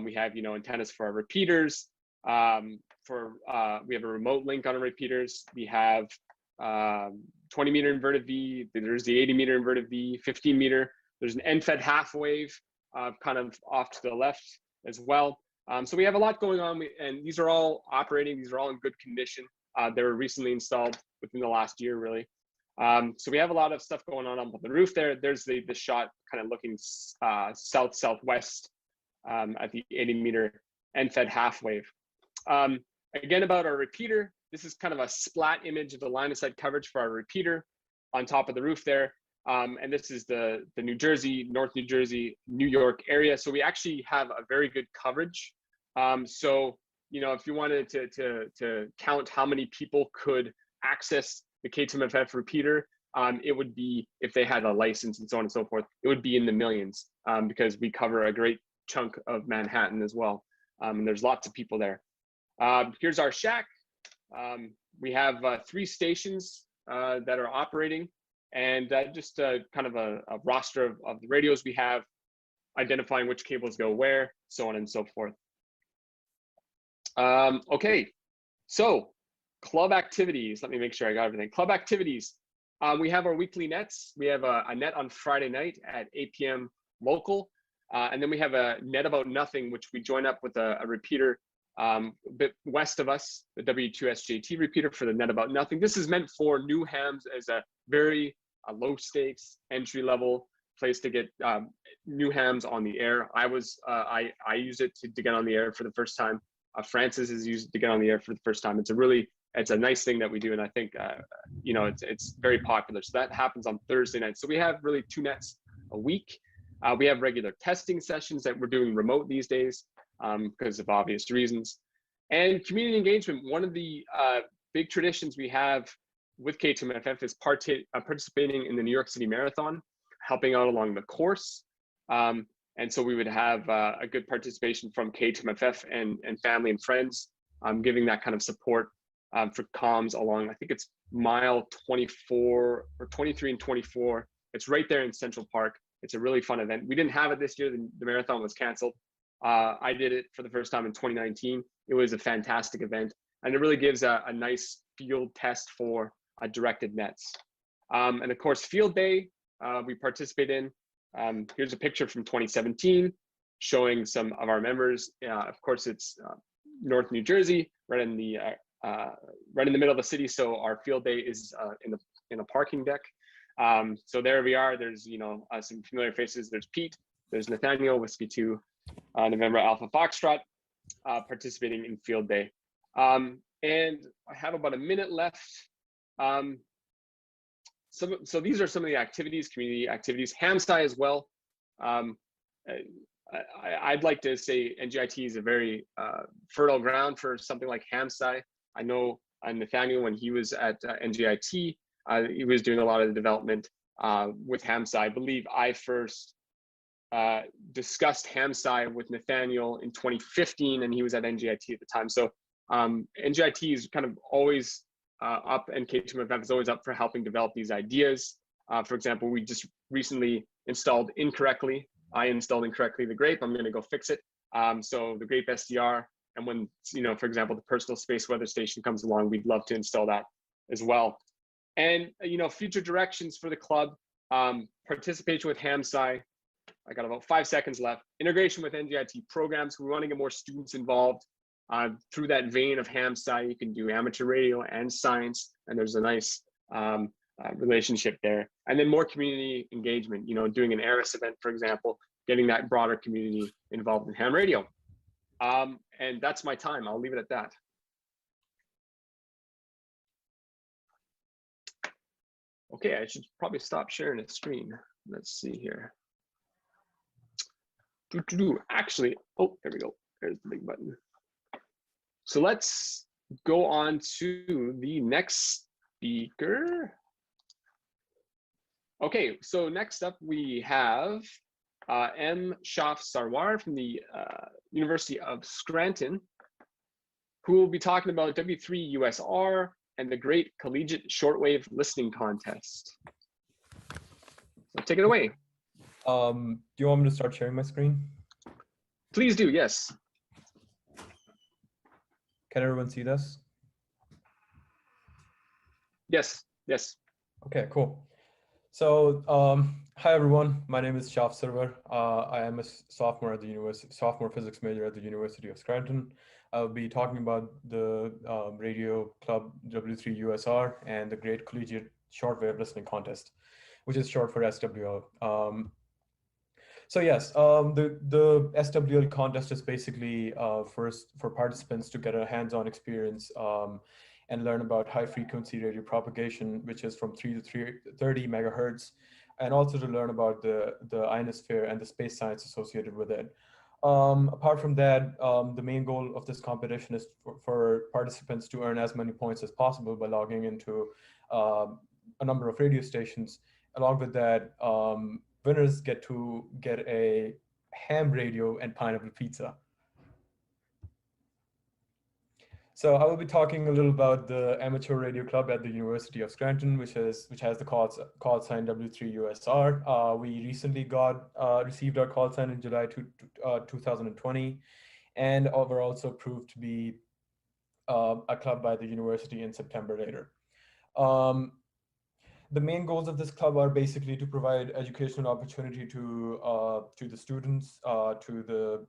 We have, antennas for our repeaters. We have a remote link on our repeaters. We have 20 meter inverted V. There's the 80 meter inverted V, 15 meter. There's an end-fed half wave kind of off to the left as well. So we have a lot going on, and these are all operating. These are all in good condition. They were recently installed within the last year, really. So we have a lot of stuff going on the roof there. There's the shot kind of looking south-southwest at the 80 meter and fed half wave. Again, about our repeater, this is kind of a splat image of the line of sight coverage for our repeater on top of the roof there. And this is the New Jersey, North New Jersey, New York area. So we actually have a very good coverage. So, you know, if you wanted to count how many people could access the K2MFF repeater, it would be, if they had a license and so on and so forth, it would be in the millions, because we cover a great chunk of Manhattan as well. And there's lots of people there. Here's our shack. We have 3 stations that are operating, and just kind of a roster of the radios we have, identifying which cables go where, so on and so forth. Okay, so club activities. Let me make sure I got everything. Club activities. We have our weekly nets. We have a net on Friday night at 8 p.m. local. And then we have a net about nothing, which we join up with a repeater a bit west of us, the W2SJT repeater for the net about nothing. This is meant for new hams as a very low stakes entry level place to get new hams on the air. I use it to get on the air for the first time. Francis has used it to get on the air for the first time. It's a nice thing that we do, and I think you know, it's very popular. So that happens on Thursday night. So we have really 2 nets a week. We have regular testing sessions that we're doing remote these days because of obvious reasons. And community engagement. One of the big traditions we have with K2MFF is participating in the New York City Marathon, helping out along the course. And so we would have a good participation from K2MFF and family and friends, giving that kind of support for comms along, I think it's mile 24 or 23 and 24. It's right there in Central Park. It's a really fun event. We didn't have it this year. The marathon was canceled. I did it for the first time in 2019. It was a fantastic event, and it really gives a nice field test for directed nets. And of course, field day, we participate in. Here's a picture from 2017 showing some of our members. Of course, it's North New Jersey, right in the middle of the city. So our field day is in a parking deck. So there we are. There's, you know, some familiar faces. There's Pete. There's Nathaniel, Whiskey 2, November Alpha Foxtrot, participating in field day. And I have about a minute left. So these are some of the activities, community activities. HamSCI as well. I'd like to say NJIT is a very fertile ground for something like HamSCI. I know Nathaniel, when he was at NJIT, he was doing a lot of the development with HamSCI. I believe I first discussed HamSCI with Nathaniel in 2015, and he was at NJIT at the time. So NJIT is kind of always up, and K2MFF is always up for helping develop these ideas. For example, we just recently installed incorrectly. I installed incorrectly the Grape. I'm going to go fix it. So the Grape SDR, and when, you know, for example, the personal space weather station comes along, we'd love to install that as well. And, you know, future directions for the club, participation with HamSCI. I got about 5 seconds left. Integration with NJIT programs. We want to get more students involved. Through that vein of HamSCI, you can do amateur radio and science, and there's a nice relationship there. And then more community engagement, you know, doing an ARRL event, for example, getting that broader community involved in ham radio. And that's my time. I'll leave it at that. Okay, I should probably stop sharing the screen. Let's see here. Actually, oh, there we go. There's the big button. So let's go on to the next speaker. Okay, so next up we have Shaaf Sarwar from the University of Scranton, who will be talking about W3USR and the Great Collegiate Shortwave Listening Contest. So take it away. Do you want me to start sharing my screen? Please do, yes. Can everyone see this? Yes, yes. Okay, cool. So, hi everyone. My name is Shaaf Sarwar. I am a sophomore physics major at the University of Scranton. I'll be talking about the radio club W3USR and the Great Collegiate Shortwave Listening Contest, which is short for SWL. So yes, the SWL contest is basically first for participants to get a hands-on experience and learn about high frequency radio propagation, which is from 3 to 30 megahertz, and also to learn about the ionosphere and the space science associated with it. Apart from that, the main goal of this competition is for participants to earn as many points as possible by logging into a number of radio stations. Along with that, winners get to get a ham radio and pineapple pizza. So I will be talking a little about the amateur radio club at the University of Scranton, which has the call sign W3USR. We recently received our call sign in July 2020, and were also proved to be a club by the university in September later. The main goals of this club are basically to provide educational opportunity to the students, to the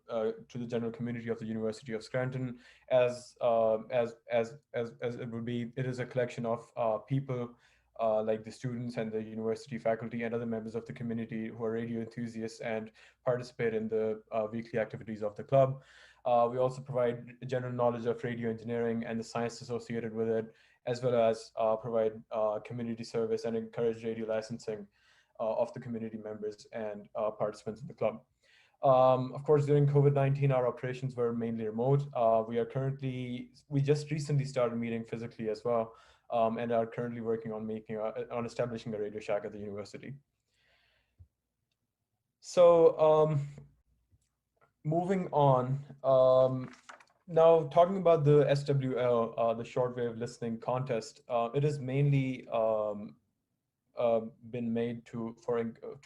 general community of the University of Scranton, as it would be. It is a collection of people like the students and the university faculty and other members of the community who are radio enthusiasts and participate in the weekly activities of the club. We also provide general knowledge of radio engineering and the science associated with it, as well as provide community service and encourage radio licensing of the community members and participants in the club. Of course, during COVID-19, our operations were mainly remote. We just recently started meeting physically as well, and are currently working on establishing a Radio Shack at the university. So moving on, now talking about the SWL, the shortwave listening contest, it has mainly been made to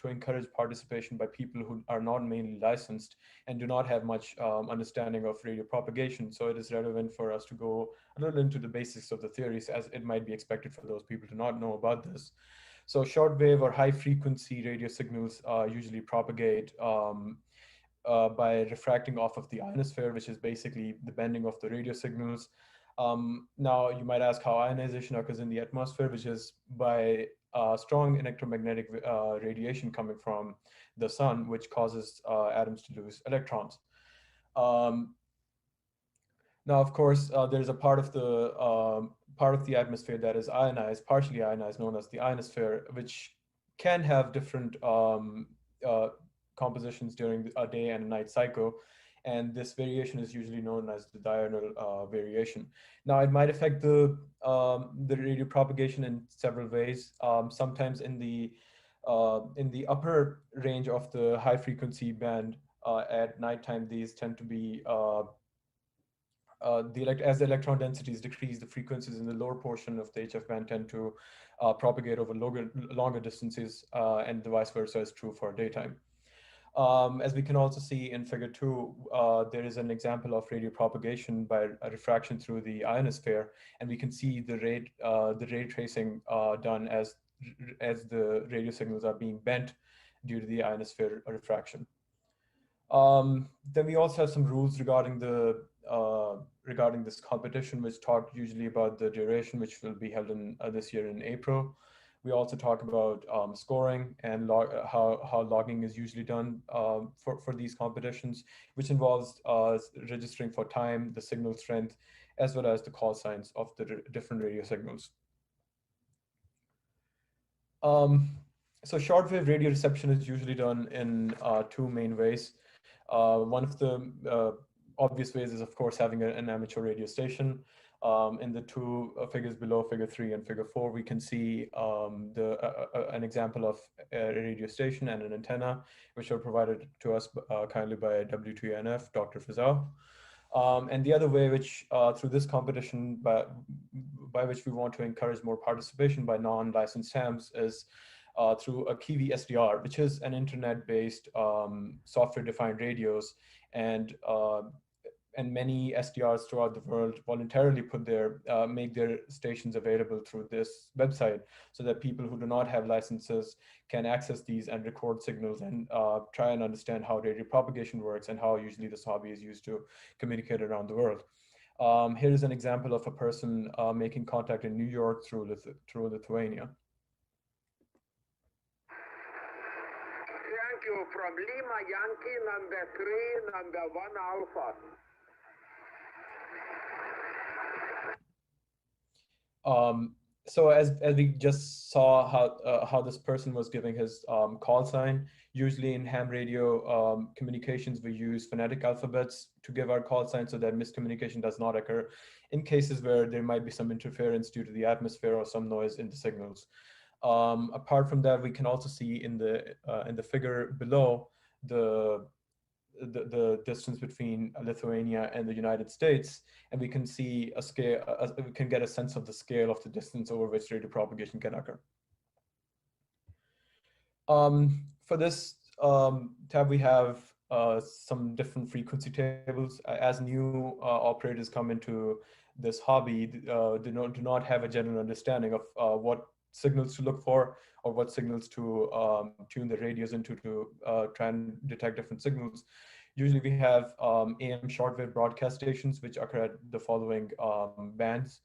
encourage participation by people who are not mainly licensed and do not have much understanding of radio propagation. So it is relevant for us to go a little into the basics of the theories, as it might be expected for those people to not know about this. So shortwave or high frequency radio signals usually propagate by refracting off of the ionosphere, which is basically the bending of the radio signals. Now, you might ask how ionization occurs in the atmosphere, which is by strong electromagnetic radiation coming from the sun, which causes atoms to lose electrons. Now, of course, there's a part of the atmosphere that is ionized, partially ionized, known as the ionosphere, which can have different compositions during a day and a night cycle. And this variation is usually known as the diurnal variation. Now, it might affect the radio propagation in several ways. Sometimes in the upper range of the high frequency band at nighttime, these tend to be as the electron densities decrease, the frequencies in the lower portion of the HF band tend to propagate over longer distances, and the vice versa is true for daytime. As we can also see in figure 2, there is an example of radio propagation by a refraction through the ionosphere, and we can see the ray tracing done as the radio signals are being bent due to the ionosphere refraction. Then we also have some rules regarding this competition, which talk usually about the duration, which will be held in this year in April. We also talk about scoring and how logging is usually done for these competitions, which involves registering for time, the signal strength, as well as the call signs of the different radio signals. So shortwave radio reception is usually done in 2 main ways. One of the obvious ways is, of course, having an amateur radio station. In the 2 figures below, figure 3 and figure 4, we can see an example of a radio station and an antenna, which are provided to us kindly by W2NF, Dr. Fazal. And the other way, which through this competition, by which we want to encourage more participation by non-licensed hams, is through a Kiwi SDR, which is an internet-based software-defined radios, and many SDRs throughout the world voluntarily make their stations available through this website, so that people who do not have licenses can access these and record signals and try and understand how radio propagation works and how usually this hobby is used to communicate around the world. Here is an example of a person making contact in New York through Lithuania. you from Lima Yankee number 3, number 1 Alpha. So as we just saw how this person was giving his call sign, usually in ham radio communications, we use phonetic alphabets to give our call sign so that miscommunication does not occur in cases where there might be some interference due to the atmosphere or some noise in the signals. Apart from that, we can also see in the figure below the distance between Lithuania and the United States, and we can see a scale, we can get a sense of the scale of the distance over which radio propagation can occur. For this tab, we have some different frequency tables. As new operators come into this hobby, do not have a general understanding of what signals to look for or what signals to tune the radios into to try and detect different signals. Usually we have AM shortwave broadcast stations which occur at the following bands,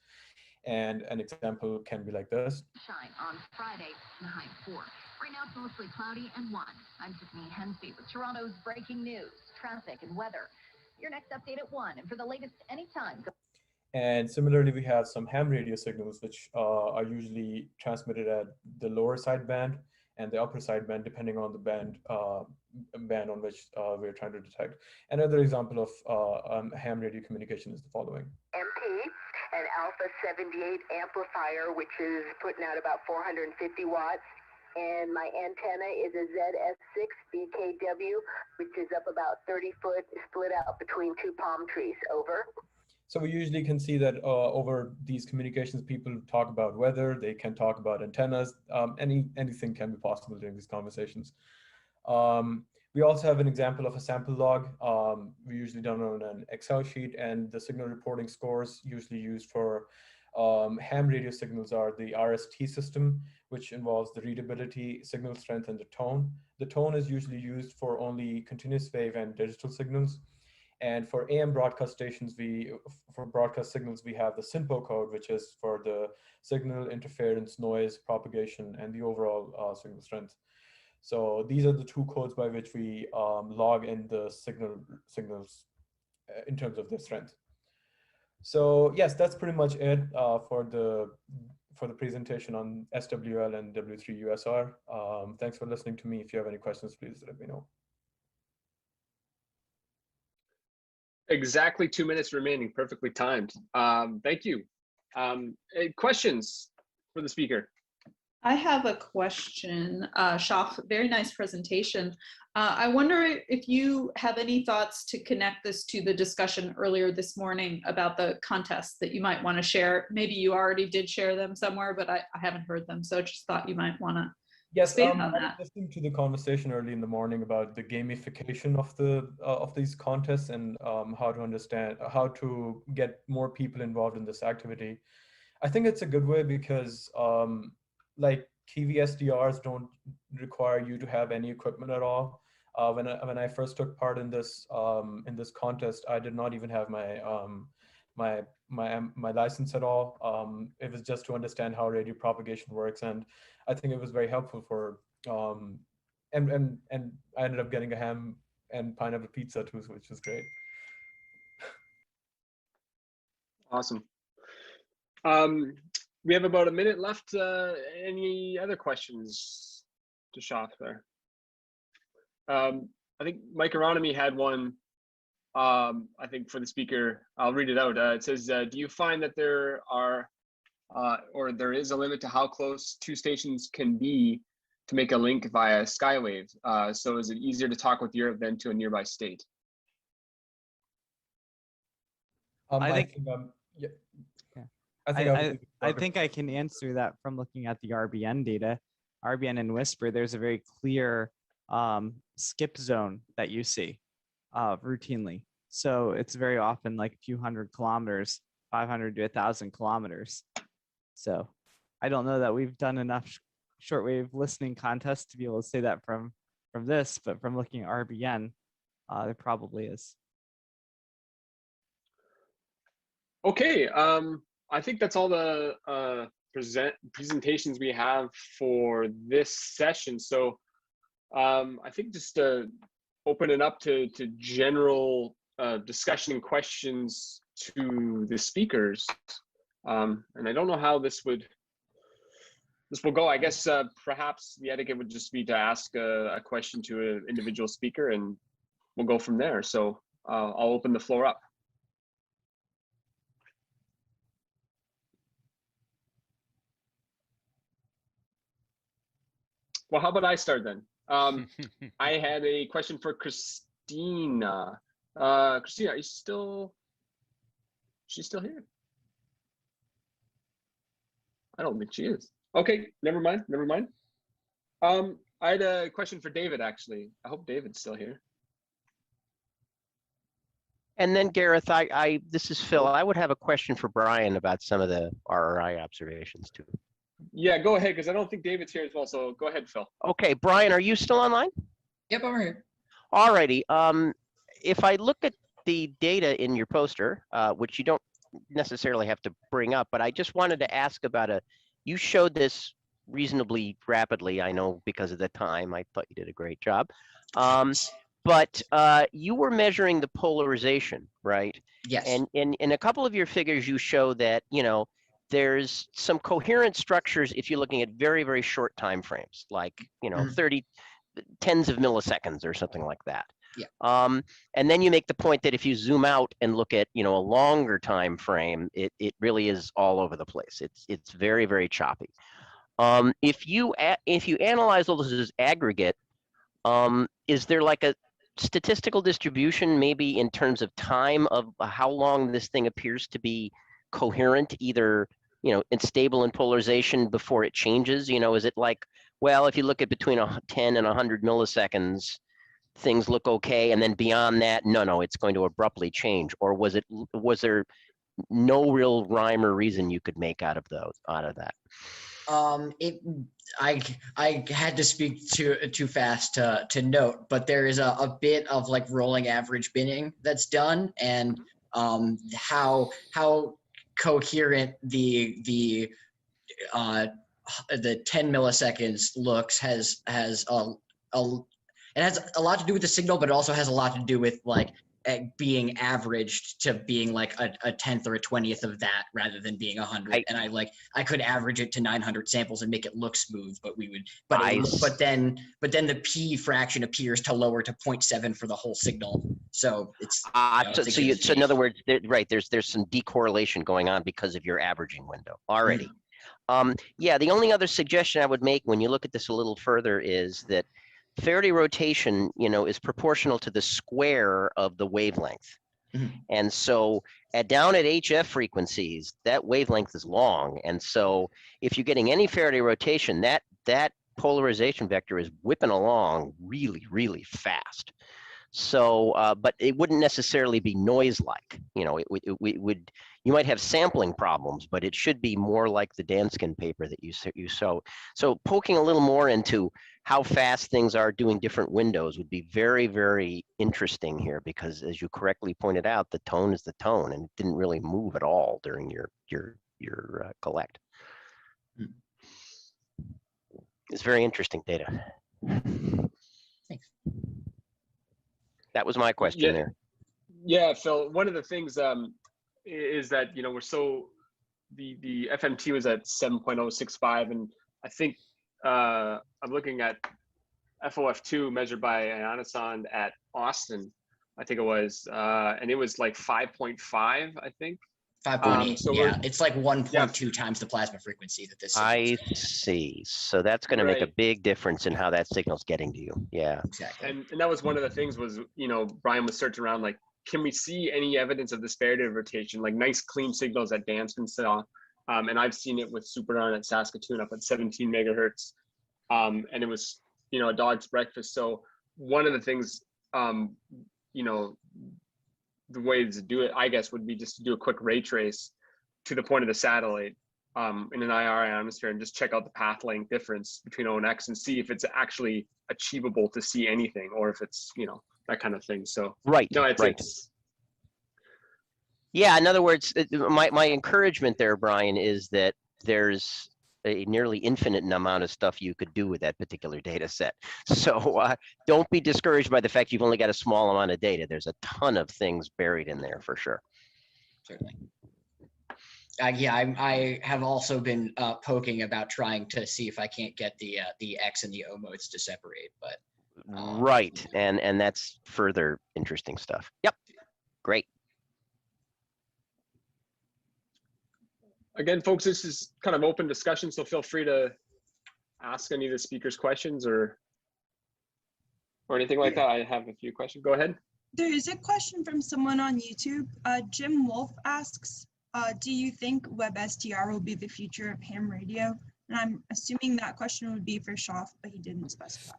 and an example can be like this. Shine on Friday, 9/4. Right now it's mostly cloudy and 1. I'm Tiffany Hensby with Toronto's breaking news, traffic, and weather. Your next update at 1, and for the latest anytime. And similarly, we have some ham radio signals, which are usually transmitted at the lower sideband and the upper sideband, depending on the band on which we're trying to detect. Another example of ham radio communication is the following. MP, an Alpha 78 amplifier, which is putting out about 450 watts. And my antenna is a ZS6 BKW, which is up about 30 foot, split out between 2 palm trees. Over. So we usually can see that over these communications, people talk about weather, they can talk about antennas, anything can be possible during these conversations. We also have an example of a sample log. We usually done on an Excel sheet, and the signal reporting scores usually used for ham radio signals are the RST system, which involves the readability, signal strength, and the tone. The tone is usually used for only continuous wave and digital signals. And for AM broadcast stations, for broadcast signals, we have the SINPO code, which is for the signal, interference, noise, propagation, and the overall signal strength. So these are the 2 codes by which we log in the signals in terms of their strength. So yes, that's pretty much it for the presentation on SWL and W3USR. Thanks for listening to me. If you have any questions, please let me know. Exactly 2 minutes remaining, perfectly timed. Thank you. Questions for the speaker? I have a question. Shaaf, very nice presentation. I wonder if you have any thoughts to connect this to the discussion earlier this morning about the contests that you might want to share. Maybe you already did share them somewhere, but I haven't heard them. So I just thought you might want to expand on that. I was listening to the conversation early in the morning about the gamification of these contests and how to get more people involved in this activity. I think it's a good way because like Kiwi SDRs don't require you to have any equipment at all. When I first took part in this contest, I did not even have my license at all. It was just to understand how radio propagation works, and I think it was very helpful for and I ended up getting a ham and pineapple pizza too, which was great. Awesome. We have about a minute left. Any other questions to Shaaf there? I think Mike Ionosphere had one, I think for the speaker. I'll read it out. It says, do you find that there are, or there is a limit to how close 2 stations can be to make a link via Skywave? So is it easier to talk with Europe than to a nearby state? I think I can answer that from looking at the RBN data. RBN and Whisper, there's a very clear skip zone that you see routinely. So it's very often like a few hundred kilometers, 500 to 1,000 kilometers. So I don't know that we've done enough shortwave listening contests to be able to say that from this, but from looking at RBN, there probably is. Okay, I think that's all the presentations we have for this session. So I think just open it up to general discussion and questions to the speakers. And I don't know how this will go. I guess perhaps the etiquette would just be to ask a question to an individual speaker, and we'll go from there. So I'll open the floor up. Well, how about I start then? I had a question for Kristina. Kristina, are you still? She's still here. I don't think she is. Okay, never mind. Never mind. I had a question for David, actually. I hope David's still here. And then Gareth, this is Phil. I would have a question for Brian about some of the RRI observations too. Yeah, go ahead, because I don't think David's here as well. So go ahead, Phil. Okay, Brian, are you still online? Yep, I'm here. Alrighty. If I look at the data in your poster, which you don't necessarily have to bring up, but I just wanted to ask about you showed this reasonably rapidly, I know because of the time. I thought you did a great job. But you were measuring the polarization, right? Yes. And in a couple of your figures, you show that, there's some coherent structures if you're looking at very, very short time frames, like, 30 tens of milliseconds or something like that. Yeah. And then you make the point that if you zoom out and look at, a longer time frame, it really is all over the place. It's very, very choppy. If you analyze all this as aggregate, is there like a statistical distribution maybe in terms of time of how long this thing appears to be coherent, either it's stable in polarization before it changes? Is it like, well, if you look at between 10 and 100 milliseconds, things look okay, and then beyond that, no, it's going to abruptly change? Or was there no real rhyme or reason you could make out of that? I had to speak too fast to note, but there is a bit of like rolling average binning that's done, and how coherent the 10 milliseconds looks has it has a lot to do with the signal, but it also has a lot to do with like being averaged to being like a 10th or a 20th of that rather than being 100. And I could average it to 900 samples and make it look smooth, but then the P fraction appears to lower to 0.7 for the whole signal. So it's so in other words, there's some decorrelation going on because of your averaging window already. Yeah, the only other suggestion I would make when you look at this a little further is that Faraday rotation, is proportional to the square of the wavelength. And so down at HF frequencies, that wavelength is long. And so if you're getting any Faraday rotation, that polarization vector is whipping along really, really fast. So, but it wouldn't necessarily be noise-like. You might have sampling problems, but it should be more like the Danskin paper that you saw. So poking a little more into how fast things are doing different windows would be very, very interesting here, because as you correctly pointed out, the tone is the tone, and it didn't really move at all during your collect. It's very interesting data. Thanks. That was my question there. Yeah, Phil, one of the things is that, we're so, the FMT was at 7.065, and I think I'm looking at FOF2 measured by Ionosphere at Austin, I think it was, and it was like 5.5, I think. 5.8, so yeah. It's like 1.2 times the plasma frequency that this I see. So that's going to make a big difference in how that signal's getting to you. Yeah. Exactly. And that was one of the things was, Brian was searching around, like, can we see any evidence of this Faraday rotation, like nice clean signals that Danskin saw? And I've seen it with Super Darn at Saskatoon up at 17 megahertz. And it was, a dog's breakfast. So one of the things, the way to do it, I guess, would be just to do a quick ray trace to the point of the satellite in an IR ionosphere and just check out the path length difference between O and X and see if it's actually achievable to see anything, or if it's, that kind of thing. So yeah, in other words, my encouragement there, Brian, is that there's a nearly infinite amount of stuff you could do with that particular data set. So don't be discouraged by the fact you've only got a small amount of data. There's a ton of things buried in there for sure. Certainly. Yeah, I have also been poking about trying to see if I can't get the X and the O modes to separate, but right, and that's further interesting stuff. Yep, great. Again, folks, this is kind of open discussion, so feel free to ask any of the speakers questions or anything like that. I have a few questions. Go ahead. There is a question from someone on YouTube. Jim Wolf asks, do you think WebSDR will be the future of ham radio? And I'm assuming that question would be for Shaaf, but he didn't specify.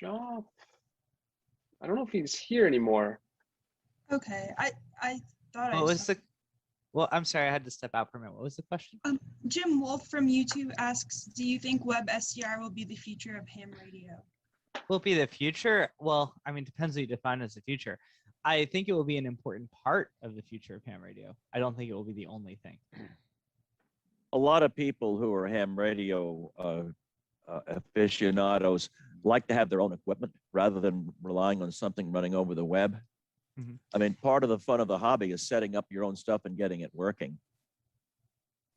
Shaaf, I don't know if he's here anymore. Okay, I thought What I was saw. Well, I'm sorry, I had to step out for a minute. What was the question? Jim Wolf from YouTube asks, do you think WebSDR will be the future of ham radio? Will it be the future? Well, I mean, depends what you define as the future. I think it will be an important part of the future of ham radio. I don't think it will be the only thing. A lot of people who are ham radio aficionados like to have their own equipment rather than relying on something running over the web. Mm-hmm. I mean, part of the fun of the hobby is setting up your own stuff and getting it working.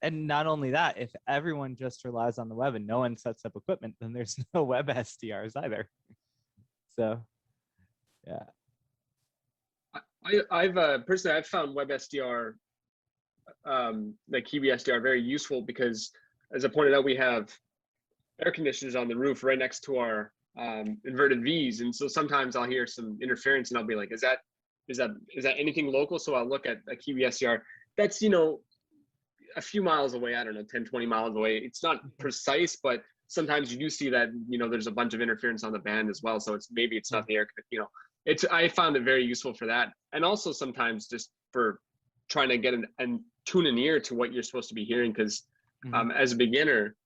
And not only that, if everyone just relies on the web and no one sets up equipment, then there's no web SDRs either. So, yeah. I've personally, I've found WebSDR, like Kiwi SDR, very useful because, as I pointed out, we have air conditioners on the roof right next to our inverted V's, and so sometimes I'll hear some interference, and I'll be like, "Is that anything local?" So I'll look at a Kiwi SDR. That's, you know, a few miles away. I don't know, 10, 20 miles away. It's not precise, but sometimes you do see that, you know, there's a bunch of interference on the band as well. So maybe it's not the air, you know. I found it very useful for that, and also sometimes just for trying to get and tune an ear to what you're supposed to be hearing, because as a beginner,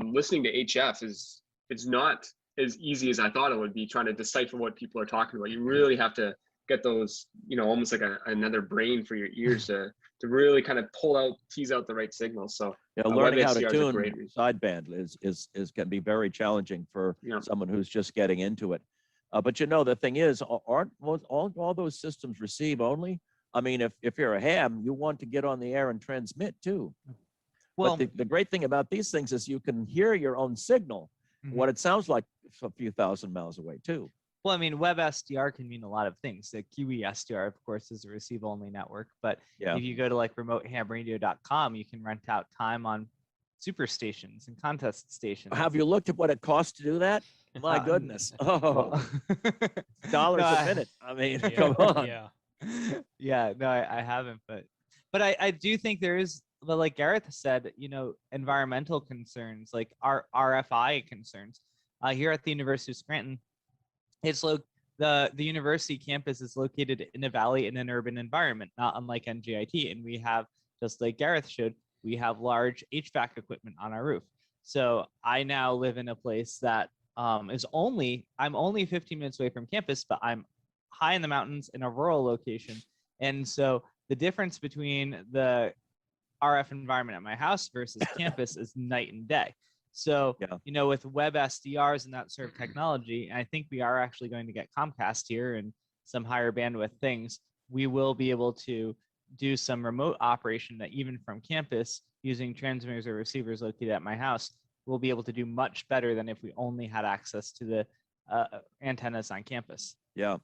listening to HF is not as easy as I thought it would be, trying to decipher what people are talking about. You really have to get those, you know, almost like another brain for your ears to really kind of tease out the right signals. So yeah, learning how to WebSDR tune sideband is can be very challenging for someone who's just getting into it. But you know, the thing is, aren't all those systems receive only? I mean, if you're a ham, you want to get on the air and transmit too. Well, but the great thing about these things is you can hear your own signal, what it sounds like a few thousand miles away too. Well, I mean, WebSDR can mean a lot of things. The Kiwi SDR, of course, is a receive-only network. But if you go to like remotehamradio.com, you can rent out time on superstations and contest stations. Have you looked at what it costs to do that? My goodness. Oh, dollars a minute. I mean, come on. Yeah, no, I haven't. But I do think there is, like Gareth said, you know, environmental concerns, like our RFI concerns. Here at the University of Scranton, it's the university campus is located in a valley in an urban environment, not unlike NJIT. And we have, just like Gareth showed, we have large HVAC equipment on our roof. So I now live in a place that I'm only 15 minutes away from campus, but I'm high in the mountains in a rural location. And so the difference between the RF environment at my house versus campus is night and day. So, you know, with web SDRs and that sort of technology, I think we are actually going to get Comcast here and some higher bandwidth things. We will be able to do some remote operation that even from campus using transmitters or receivers located at my house, we'll be able to do much better than if we only had access to the antennas on campus. Yeah.